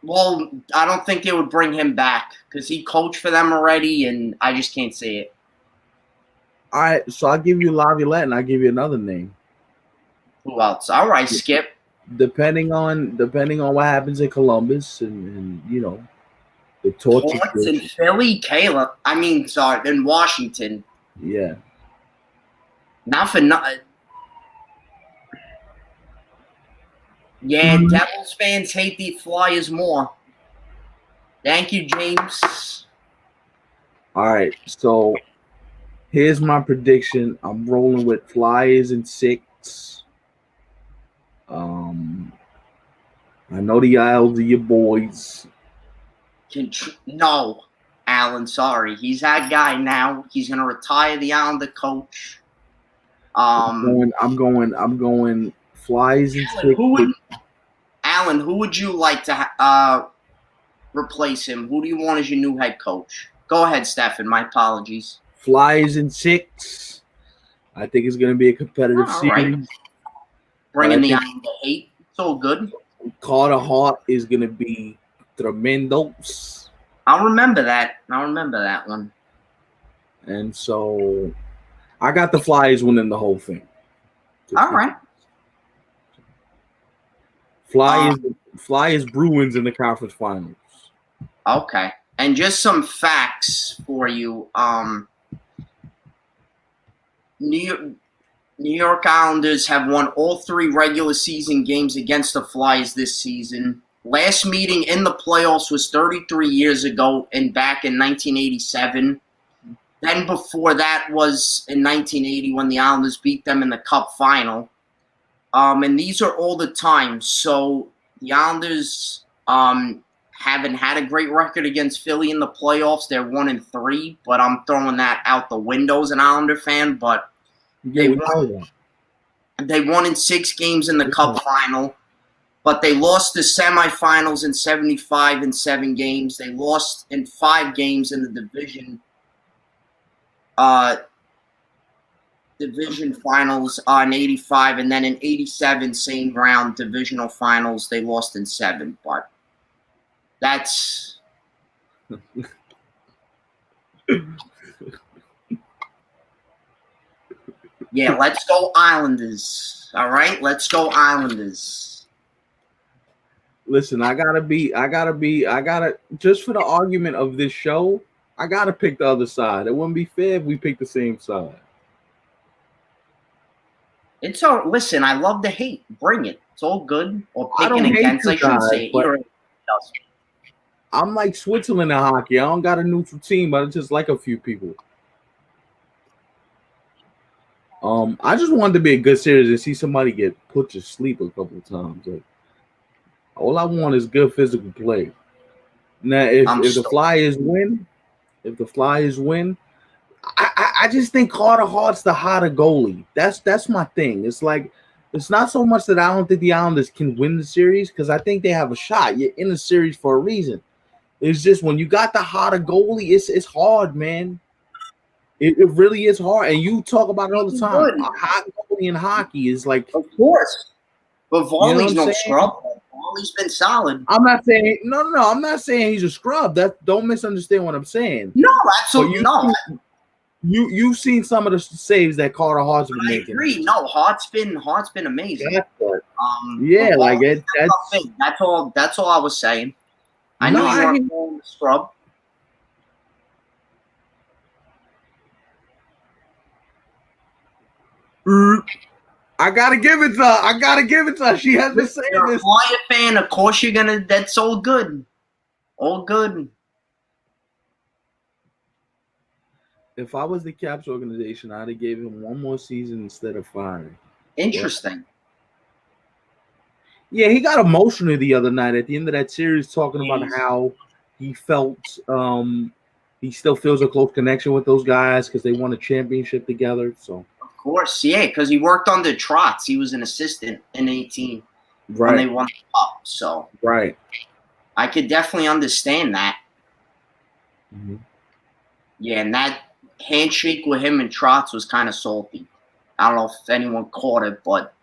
well, I don't think they would bring him back because he coached for them already, and I just can't see it.
All right, so I'll give you Laviolette, and I'll give you another name.
Who else? All right, Skip.
Depending on what happens in Columbus and the torture
in Philly, Caleb. In Washington.
Yeah.
Not for nothing. Yeah, Devils fans hate the Flyers more. Thank you, James.
All right, so here's my prediction. I'm rolling with Flyers in 6. I know the Isles are your boys.
No, Alan. Sorry, he's that guy now. He's gonna retire the Islander coach.
I'm going Flyers in 6.
Alan, who would you like to replace him? Who do you want as your new head coach? Go ahead, Stephen. My apologies.
Flyers in 6. I think it's going to be a competitive series. Right.
Bringing the Islander 8. It's all good.
Carter Hart is going to be tremendos.
I'll remember that. One.
And so I got the Flyers winning the whole thing.
All right.
Flyers Bruins in the conference finals.
Okay. And just some facts for you. New York Islanders have won all 3 regular season games against the Flyers this season. Last meeting in the playoffs was 33 years ago and back in 1987. Then before that was in 1980 when the Islanders beat them in the Cup final. And these are all the times. So the Islanders haven't had a great record against Philly in the playoffs. They're 1-3, but I'm throwing that out the window as an Islander fan. But they won in 6 games in the Cup final. But they lost the semifinals in 75 in 7 games. They lost in 5 games in the division finals in 85, and then in 87, same round, divisional finals, they lost in 7. But that's yeah, let's go Islanders. All right, let's go Islanders.
Listen, I gotta just for the argument of this show, I gotta pick the other side. It wouldn't be fair if we pick the same side.
It's all. Listen, I love the hate. Bring it. It's all good. Or picking against. I shouldn't say it.
I'm like Switzerland in hockey. I don't got a neutral team, but I just like a few people. I just wanted to be a good series and see somebody get put to sleep a couple of times. Like, all I want is good physical play. Now, if the Flyers win, I just think Carter Hart's the hotter goalie. That's my thing. It's like it's not so much that I don't think the Islanders can win the series because I think they have a shot. You're in the series for a reason. It's just when you got the hotter goalie, it's hard, man. It really is hard. And you talk about it all the time. A hot goalie in hockey is like,
of course. But Volley's no scrub. Volley's been solid.
I'm not saying no. I'm not saying he's a scrub. Don't misunderstand what I'm saying.
No, absolutely not.
You've seen some of the saves that Carter Hart's been making.
I agree. No, Hart's been amazing.
Yeah, like it.
That's all I was saying. I know you weren't going to scrub.
I gotta give it to her. She has to say
You're
this.
A Flyer fan, of course you're gonna. That's all good. All good.
If I was the Caps organization, I'd have gave him one more season instead of firing.
Interesting.
Yeah, he got emotional the other night at the end of that series, talking about how he felt. He still feels a close connection with those guys because they won a championship together. So.
Of course, yeah, because he worked under Trotz. He was an assistant in 18. when they
Right.
won the cup. So
Right.
I could definitely understand that.
Mm-hmm.
Yeah, and that handshake with him and Trotz was kind of salty. I don't know if anyone caught it, but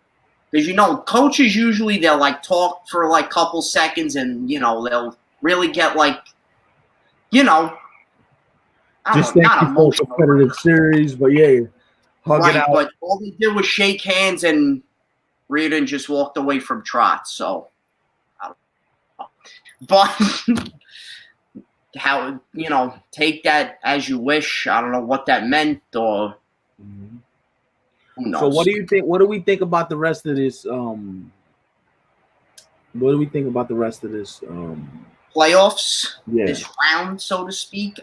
because coaches usually they'll like talk for like a couple seconds and they'll really get like you know I
Just
don't know,
thank
not
you for a
emotional,
competitive series, but yeah, hug it
right?
out.
But all they did was shake hands and Reardon just walked away from Trotz. So, I don't know. But how take that as you wish. I don't know what that meant or
Mm-hmm.
who
So what
knows.
do you think? What do we think about the rest of this? What do we think about the rest of this?
Playoffs
Yeah.
this round, so to speak.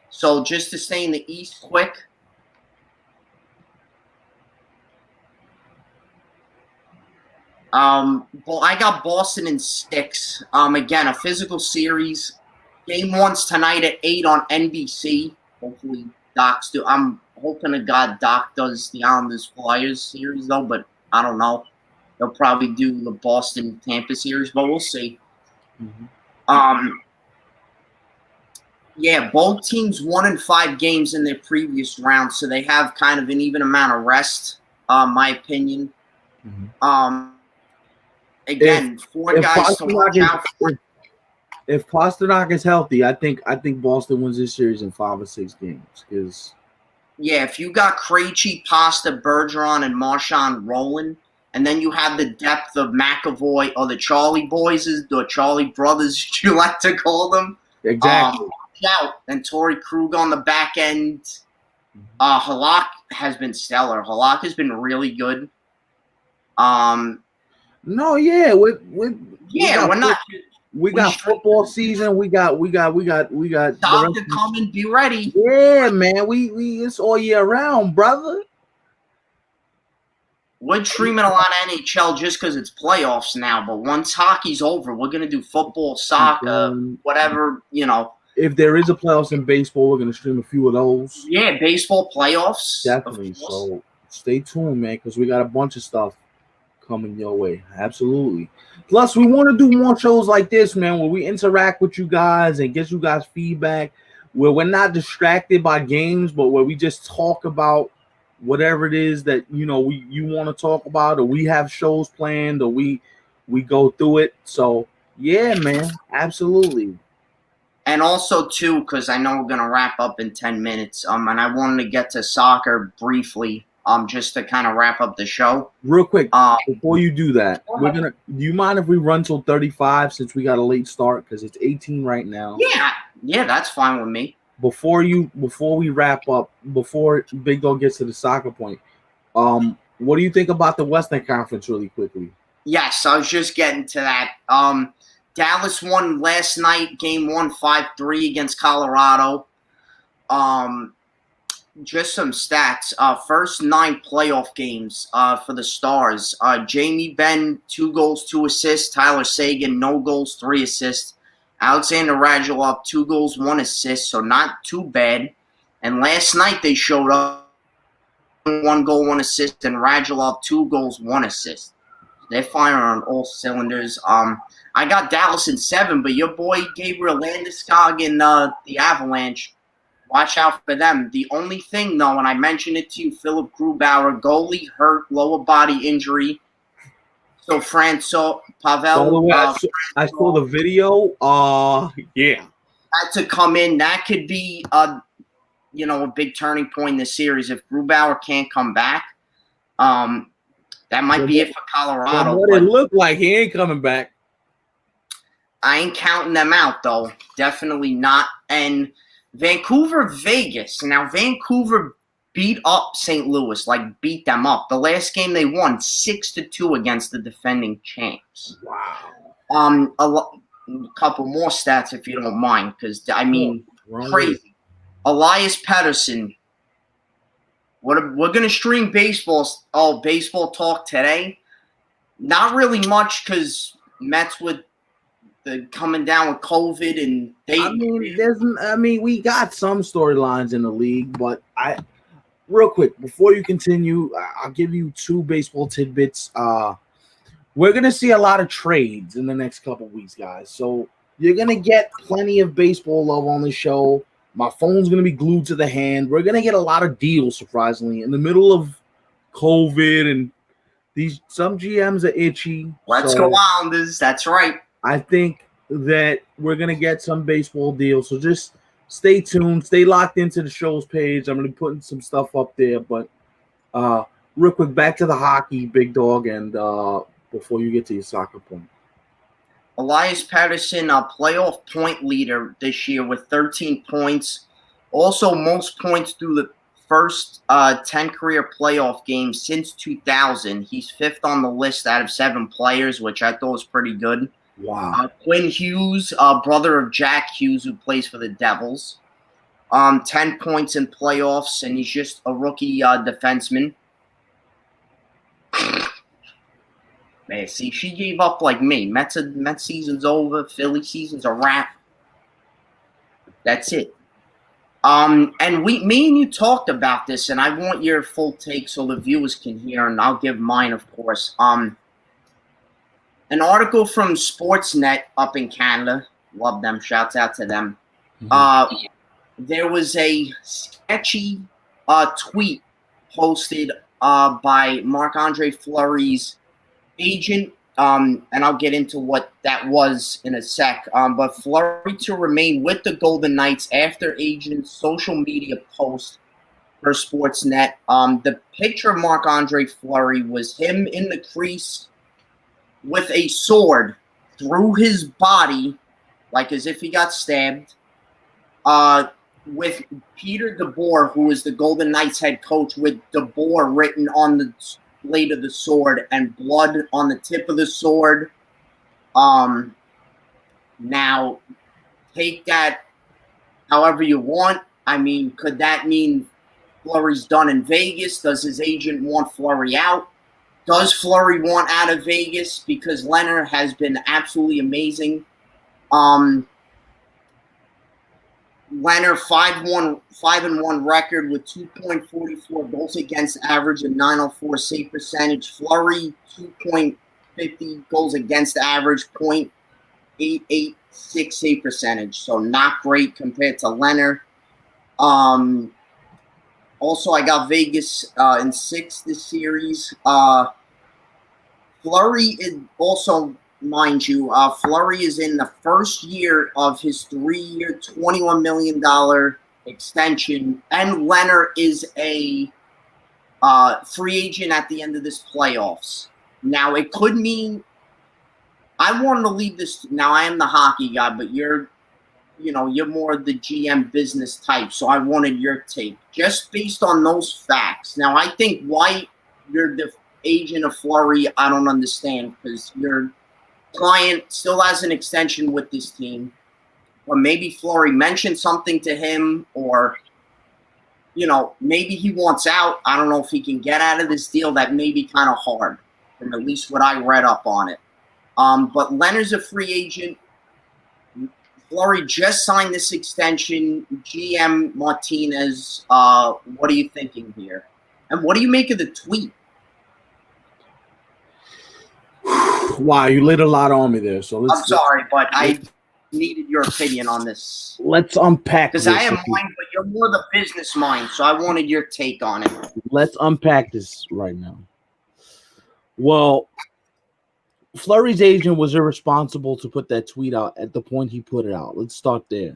So just to stay in the East quick. Well, I got Boston in 6. Again, a physical series. Game 1's tonight at 8 on NBC. Hopefully, Doc's do. I'm hoping to God Doc does the Islanders Flyers series though, but I don't know. They'll probably do the Boston Tampa series, but we'll see.
Mm-hmm.
Um, yeah, both teams won in 5 games in their previous round, so they have kind of an even amount of rest. My opinion.
Mm-hmm. If
Again, 4
if
guys to
Pasternak
watch
is
out for.
if Pasternak is healthy, I think Boston wins this series in 5 or 6 games because
Yeah, if you got Krejci, Pasta, Bergeron, and Marchand rolling, and then you have the depth of McAvoy or the Charlie boys, or Charlie brothers, you like to call them.
exactly.
Watch out. And Torrey Krug on the back end. Halak has been stellar. Halak has been really good.
No, yeah, we
Yeah,
got
we're not.
we
We
got football season. We got the
stop
rest.
to come and be ready.
Yeah, man. We it's all year round, brother.
We're streaming a lot of NHL just because it's playoffs now. But once hockey's over, we're gonna do football, soccer,
Um,
whatever.
if there is a playoffs in baseball, we're gonna stream a few of those.
Yeah, baseball playoffs, of
Definitely.
course.
So stay tuned, man, because we got a bunch of stuff coming your way. Absolutely. Plus, we want to do more shows like this, man, where we interact with you guys and get you guys feedback, where we're not distracted by games, but where we just talk about whatever it is that you want to talk about, or we have shows planned, or we go through it. So yeah, man, absolutely.
And also too, because I know we're gonna wrap up in 10 minutes. And I wanted to get to soccer briefly. Just to kind of wrap up the show.
Real quick,
Um,
before you do that, do you mind if we run till 35 since we got a late start because it's 18 right now?
yeah, that's fine with me.
Before we wrap up, before Big Dog gets to the soccer point, what do you think about the Western Conference really quickly?
Yes, I was just getting to that. Dallas won last night, game 1, 5-3 against Colorado. Just some stats. First 9 playoff games for the Stars. Jamie Benn, 2 goals, 2 assists. Tyler Seguin, no goals, 3 assists. Alexander Radulov, 2 goals, 1 assist, so not too bad. And last night they showed up 1 goal, 1 assist, and Radulov 2 goals, 1 assist. They're firing on all cylinders. I got Dallas in 7, but your boy Gabriel Landeskog and the Avalanche, watch out for them. The only thing, though, and I mentioned it to you, Philip Grubauer, goalie hurt, lower body injury. So Francois
By the
Pavel
way, I saw the video. Yeah.
had to come in. That could be a big turning point in the series if Grubauer can't come back. That might be it for Colorado.
From what it looked like, he ain't coming back.
I ain't counting them out, though. Definitely not. And Vancouver, Vegas. Now, Vancouver beat up St. Louis, beat them up. The last game they won 6-2 against the defending champs.
Wow.
A couple more stats if you don't mind, because crazy. Elias Pettersson. We're gonna stream baseball. Oh, baseball talk today. Not really much because Mets with the coming down with COVID and
we got some storylines in the league, but real quick before you continue, I'll give you 2 baseball tidbits. we're gonna see a lot of trades in the next couple weeks, guys. So you're gonna get plenty of baseball love on the show. My phone's gonna be glued to the hand. We're gonna get a lot of deals, surprisingly, in the middle of COVID, and some GMs are itchy.
Let's
so
go Islanders. That's right.
I think that we're gonna get some baseball deals. So just stay tuned, stay locked into the show's page. I'm gonna be putting some stuff up there, but real quick, back to the hockey, big dog, and before you get to your soccer point.
Elias Pettersson, a playoff point leader this year with 13 points. Also, most points through the first 10 career playoff games since 2000. He's fifth on the list out of 7 players, which I thought was pretty good.
Wow.
Quinn Hughes, brother of Jack Hughes, who plays for the Devils. 10 points in playoffs, and he's just a rookie defenseman. Man, see, she gave up like me. Mets season's over. Philly season's a wrap. That's it. And me and you talked about this, and I want your full take so the viewers can hear, and I'll give mine, of course. An article from Sportsnet up in Canada. Love them. Shouts out to them. Mm-hmm. There was a sketchy tweet posted by Marc-Andre Fleury's agent, and I'll get into what that was in a sec. But Fleury to remain with the Golden Knights after agent's social media post for Sportsnet. The picture of Marc-Andre Fleury was him in the crease with a sword through his body, like as if he got stabbed, with Peter DeBoer, who is the Golden Knights head coach, with DeBoer written on the blade of the sword and blood on the tip of the sword. Now, take that however you want. I mean, could that mean Fleury's done in Vegas? Does his agent want Fleury out? Does Fleury want out of Vegas? Because Leonard has been absolutely amazing. Leonard 5-1 record with 2.44 goals against average and 904 save percentage. Fleury 2.50 goals against average, 0.886 save percentage. So not great compared to Leonard. Also, I got Vegas in 6 this series. Fleury is also, mind you, Fleury is in the first year of his 3-year, $21 million extension, and Leonard is a free agent at the end of this playoffs. Now, it could mean I wanted to leave this. Now, I am the hockey guy, but you're more the GM business type, so I wanted your take just based on those facts. Now, I think why you're the agent of Fleury, I don't understand, because your client still has an extension with this team, or maybe Fleury mentioned something to him, or maybe he wants out. I don't know if he can get out of this deal. That may be kind of hard, from at least what I read up on it. But Leonard's a free agent. Fleury just signed this extension. GM Martinez, what are you thinking here? And what do you make of the tweet?
Wow, you lit a lot on me there. So
I'm sorry, but I needed your opinion on this.
Let's unpack this.
Because I am mine, but you're more the business mind, so I wanted your take on it.
Let's unpack this right now. Well, Fleury's agent was irresponsible to put that tweet out at the point he put it out. Let's start there.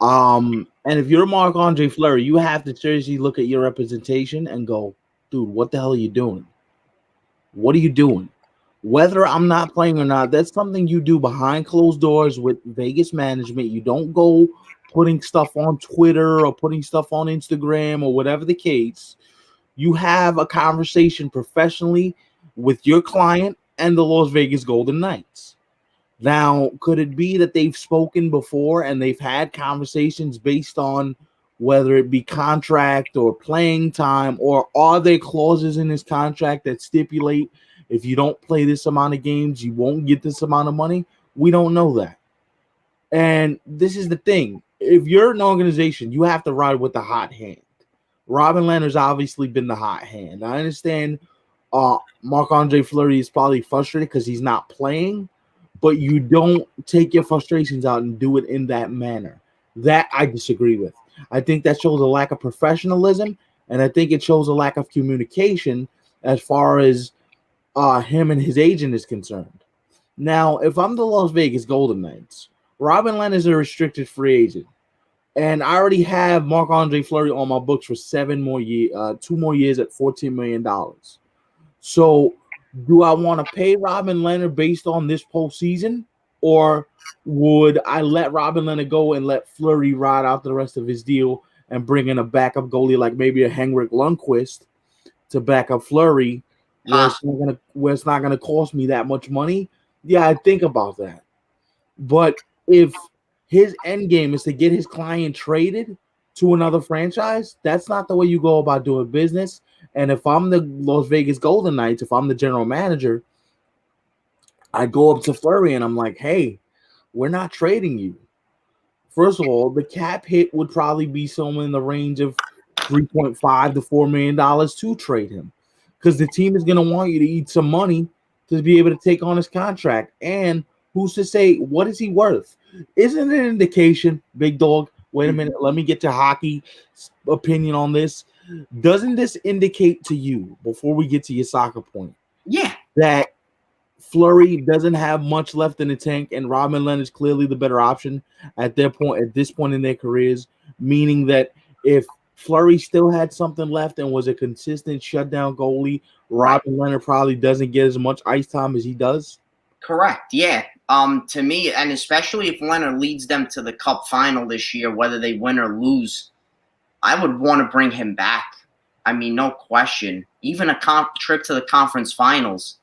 And if you're Marc-Andre Fleury, you have to seriously look at your representation and go, dude, what the hell are you doing? What are you doing? Whether I'm not playing or not, that's something you do behind closed doors with Vegas management. You don't go putting stuff on Twitter or putting stuff on Instagram or whatever the case. You have a conversation professionally with your client and the Las Vegas Golden Knights. Now, could it be that they've spoken before and they've had conversations based on whether it be contract or playing time, or are there clauses in his contract that stipulate if you don't play this amount of games, you won't get this amount of money? We don't know that. And this is the thing. If you're an organization, you have to ride with the hot hand. Robin Leonard's obviously been the hot hand. I understand Marc-Andre Fleury is probably frustrated because he's not playing, but you don't take your frustrations out and do it in that manner. That I disagree with. I think that shows a lack of professionalism, and I think it shows a lack of communication as far as him and his agent is concerned. Now, if I'm the Las Vegas Golden Knights, Robin Lehner is a restricted free agent, and I already have Marc-Andre Fleury on my books for 2 more years at $14 million. So, do I want to pay Robin Lehner based on this postseason, or would I let Robin Lehner go and let Fleury ride out the rest of his deal and bring in a backup goalie like maybe a Henrik Lundqvist to back up Fleury, where it's not gonna cost me that much money? Yeah, I think about that. But if his end game is to get his client traded to another franchise, that's not the way you go about doing business. And if I'm the Las Vegas Golden Knights, if I'm the general manager, I go up to Fleury and I'm like, hey, we're not trading you. First of all, the cap hit would probably be somewhere in the range of $3.5 to $4 million to trade him, because the team is going to want you to eat some money to be able to take on his contract. And who's to say, what is he worth? Isn't it an indication, big dog? Wait a minute, let me get your hockey opinion on this. Doesn't this indicate to you, before we get to your soccer point,
Yeah,
that Fleury doesn't have much left in the tank, and Robin Lehner is clearly the better option at this point in their careers? Meaning that if Fleury still had something left and was a consistent shutdown goalie,
right.
Robin Lehner probably doesn't get as much ice time as he does.
Correct. Yeah. To me, and especially if Leonard leads them to the Cup final this year, whether they win or lose, I would want to bring him back. I mean, no question. Even a trip to the conference finals.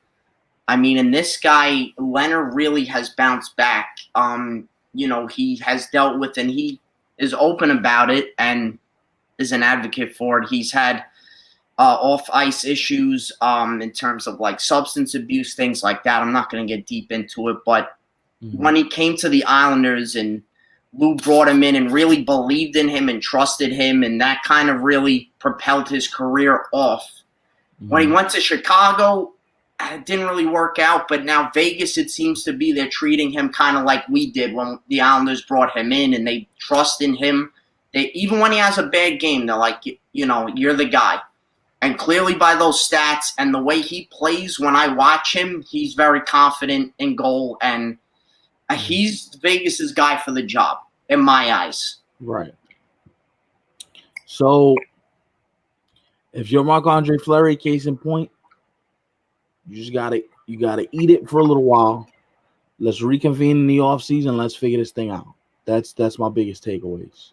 I mean, and this guy Leonard really has bounced back. He has dealt with, and he is open about it and is an advocate for it. He's had off ice issues in terms of like substance abuse, things like that. I'm not going to get deep into it, but when he came to the Islanders and Lou brought him in and really believed in him and trusted him, and that kind of really propelled his career off. When he went to Chicago, it didn't really work out, but now Vegas, it seems to be they're treating him kind of like we did when the Islanders brought him in, and they trust in him. Even when he has a bad game, they're like, you're the guy. And clearly by those stats and the way he plays, when I watch him, he's very confident in goal, and he's Vegas's guy for the job, in my eyes.
Right. So, if you're Marc-Andre Fleury, case in point, you gotta eat it for a little while. Let's reconvene in the offseason. Let's figure this thing out. That's my biggest takeaways.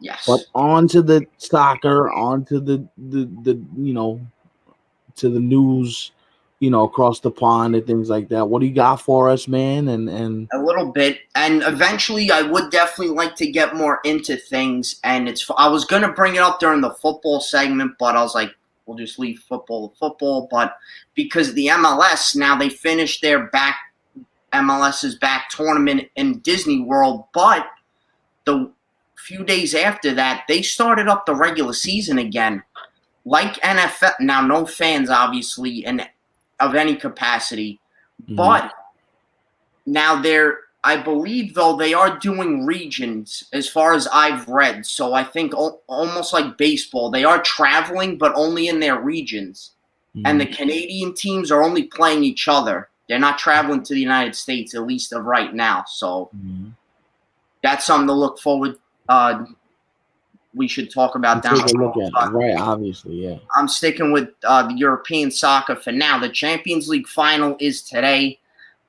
Yes.
But on to the soccer, on to the to the news, across the pond and things like that. What do you got for us, man? And
a little bit, and eventually I would definitely like to get more into things. And I was gonna bring it up during the football segment, but I was like, we'll just leave football to football. But because the MLS now, they finished their MLS's back tournament in Disney World, but the few days after that, they started up the regular season again, like NFL. Now, no fans, obviously, of any capacity, but now I believe, though, they are doing regions as far as I've read. So I think almost like baseball, they are traveling, but only in their regions. And the Canadian teams are only playing each other. They're not traveling to the United States, at least of right now. So that's something to look forward. We should talk about down
take a look at it. Right, obviously, yeah.
I'm sticking with the European soccer for now. The Champions League final is today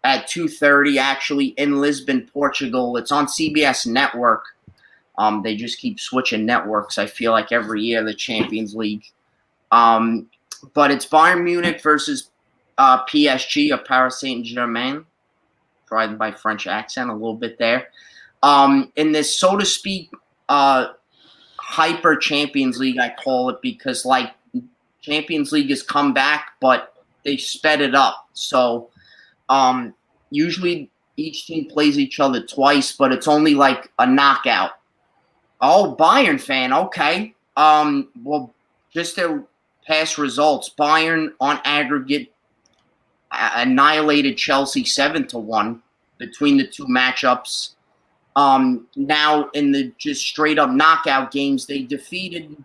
at 2:30, actually, in Lisbon, Portugal. It's on CBS Network. They just keep switching networks, I feel like, every year, the Champions League. But it's Bayern Munich versus PSG, or Paris Saint-Germain. Tried by French accent a little bit there. In this, so to speak, hyper Champions League, I call it, because like Champions League has come back, but they sped it up. So usually each team plays each other twice, but it's only like a knockout. Oh, Bayern fan, okay. Well, just to past results, Bayern on aggregate annihilated Chelsea 7-1 between the two matchups. Now in the just straight up knockout games, they defeated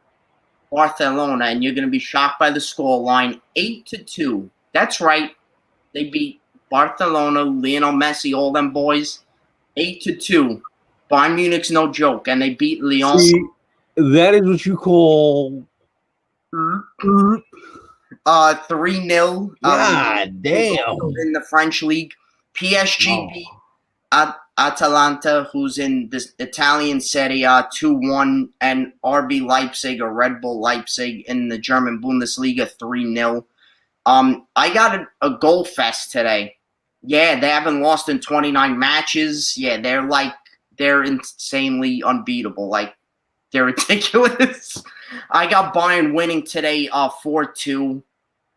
Barcelona, and you're going to be shocked by the score line, 8-2. That's right. They beat Barcelona, Lionel Messi, all them boys, 8-2. Bayern Munich's no joke, and they beat Lyon.
See, that is what you call
3-0.
God damn.
In the French league. PSG beat Atalanta, who's in the Italian Serie A, 2-1, and RB Leipzig or Red Bull Leipzig in the German Bundesliga, 3-0. I got a goal fest today. Yeah, they haven't lost in 29 matches. Yeah, they're insanely unbeatable. Like, they're ridiculous. I got Bayern winning today 4-2.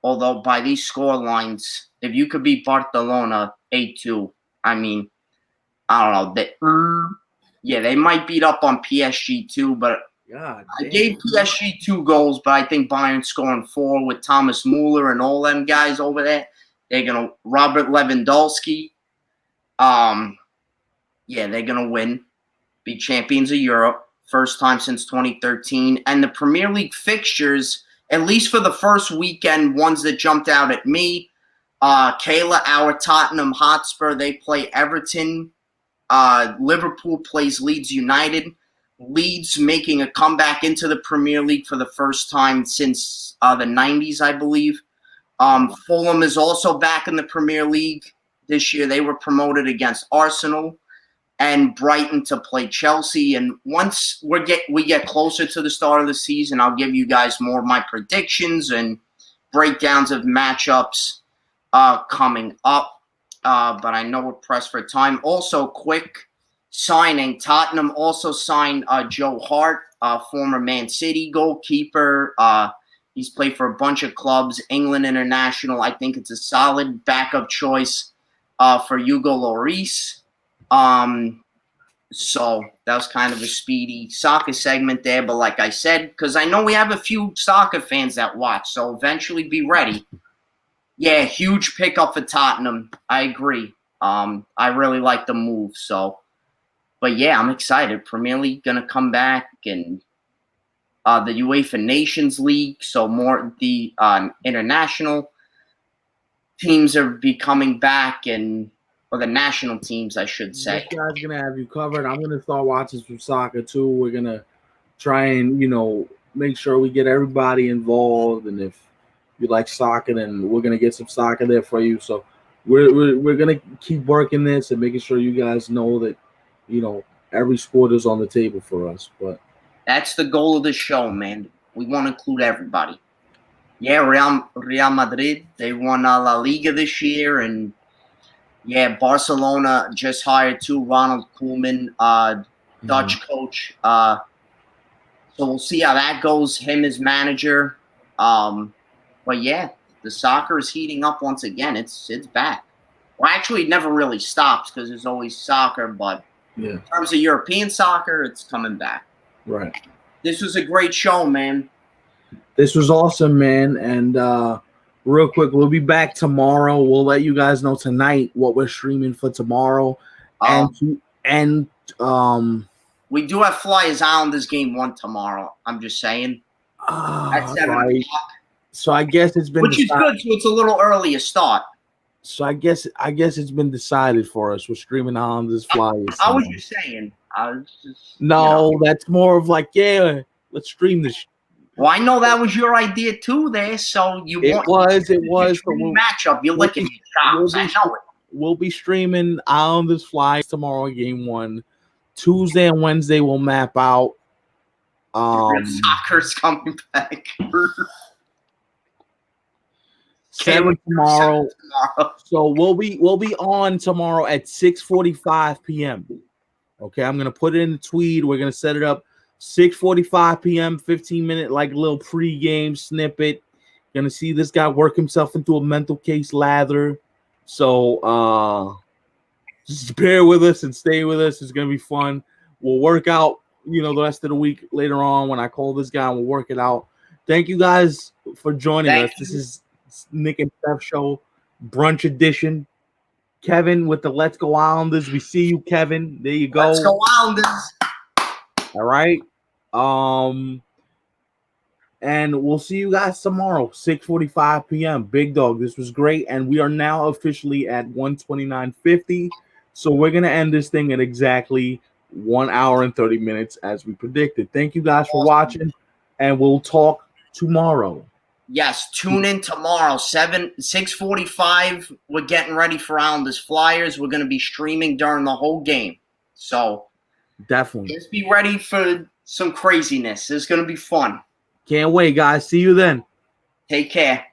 Although by these score lines, if you could beat Barcelona 8-2, I mean, I don't know. They might beat up on PSG too, but I gave PSG 2 goals, but I think Bayern's scoring 4 with Thomas Muller and all them guys over there. They're gonna Robert Lewandowski. They're gonna win, be champions of Europe, first time since 2013, and the Premier League fixtures, at least for the first weekend, ones that jumped out at me. Kayla, our Tottenham Hotspur, they play Everton. Liverpool plays Leeds United. Leeds making a comeback into the Premier League for the first time since the 90s, I believe. Fulham is also back in the Premier League this year. They were promoted against Arsenal. And Brighton to play Chelsea. And once we get closer to the start of the season, I'll give you guys more of my predictions and breakdowns of matchups coming up. But I know we're pressed for time. Also, quick signing. Tottenham also signed Joe Hart, former Man City goalkeeper. He's played for a bunch of clubs, England international. I think it's a solid backup choice for Hugo Lloris. So that was kind of a speedy soccer segment there, but like I said, because I know we have a few soccer fans that watch, so eventually be ready. Yeah, huge pickup for Tottenham. I agree. I really like the move. But yeah, I'm excited. Premier League gonna come back, and the UEFA Nations League, so more the international teams are be coming back, or the national teams, I should say.
This guy's gonna have you covered. I'm gonna start watching some soccer too. We're gonna try and make sure we get everybody involved. And if you like soccer, then we're gonna get some soccer there for you. So we're gonna keep working this and making sure you guys know that every sport is on the table for us. But
that's the goal of the show, man. We want to include everybody. Yeah, Real Madrid, they won La Liga this year, and yeah, Barcelona just hired Ronald Koeman, Dutch coach. So we'll see how that goes, him as manager. But yeah, the soccer is heating up once again. It's back. Well, actually, it never really stops because there's always soccer. But in terms of European soccer, it's coming back.
Right.
This was a great show, man.
This was awesome, man. And real quick, we'll be back tomorrow. We'll let you guys know tonight what we're streaming for tomorrow.
We do have Flyers Islanders game 1 tomorrow. I'm just saying. At 7 o'clock.
So I guess it's been
which decided. Is good. So it's a little earlier start.
So I guess it's been decided for us. We're streaming Islanders Flyers.
I was just saying.
That's more of like, let's stream this.
Well, I know that was your idea too there, so it
was
matchup. You're licking your chops. I know it.
We'll be streaming Islanders Flyers tomorrow, game 1. Tuesday and Wednesday we'll map out.
Soccer's coming back.
7 tomorrow. So we'll be on tomorrow at 6:45 p.m. Okay, I'm gonna put it in the tweet. We're gonna set it up 6:45 p.m. 15-minute like little pre-game snippet. Gonna see this guy work himself into a mental case lather. So just bear with us and stay with us. It's gonna be fun. We'll work out, the rest of the week later on when I call this guy and we'll work it out. Thank you guys for joining
Thank
us. This
you.
is Nick and Steph Show, brunch edition. Kevin with the Let's Go Islanders. We see you, Kevin. There you go.
Let's go Islanders.
All right. And we'll see you guys tomorrow, 6:45 p.m. Big Dog, this was great. And we are now officially at 129.50. So we're going to end this thing at exactly 1 hour and 30 minutes as we predicted. Thank you guys for watching, and we'll talk tomorrow.
Yes, tune in tomorrow, 6:45. We're getting ready for Islanders Flyers. We're going to be streaming during the whole game. So
Definitely.
just be ready for some craziness. It's going to be fun.
Can't wait, guys. See you then.
Take care.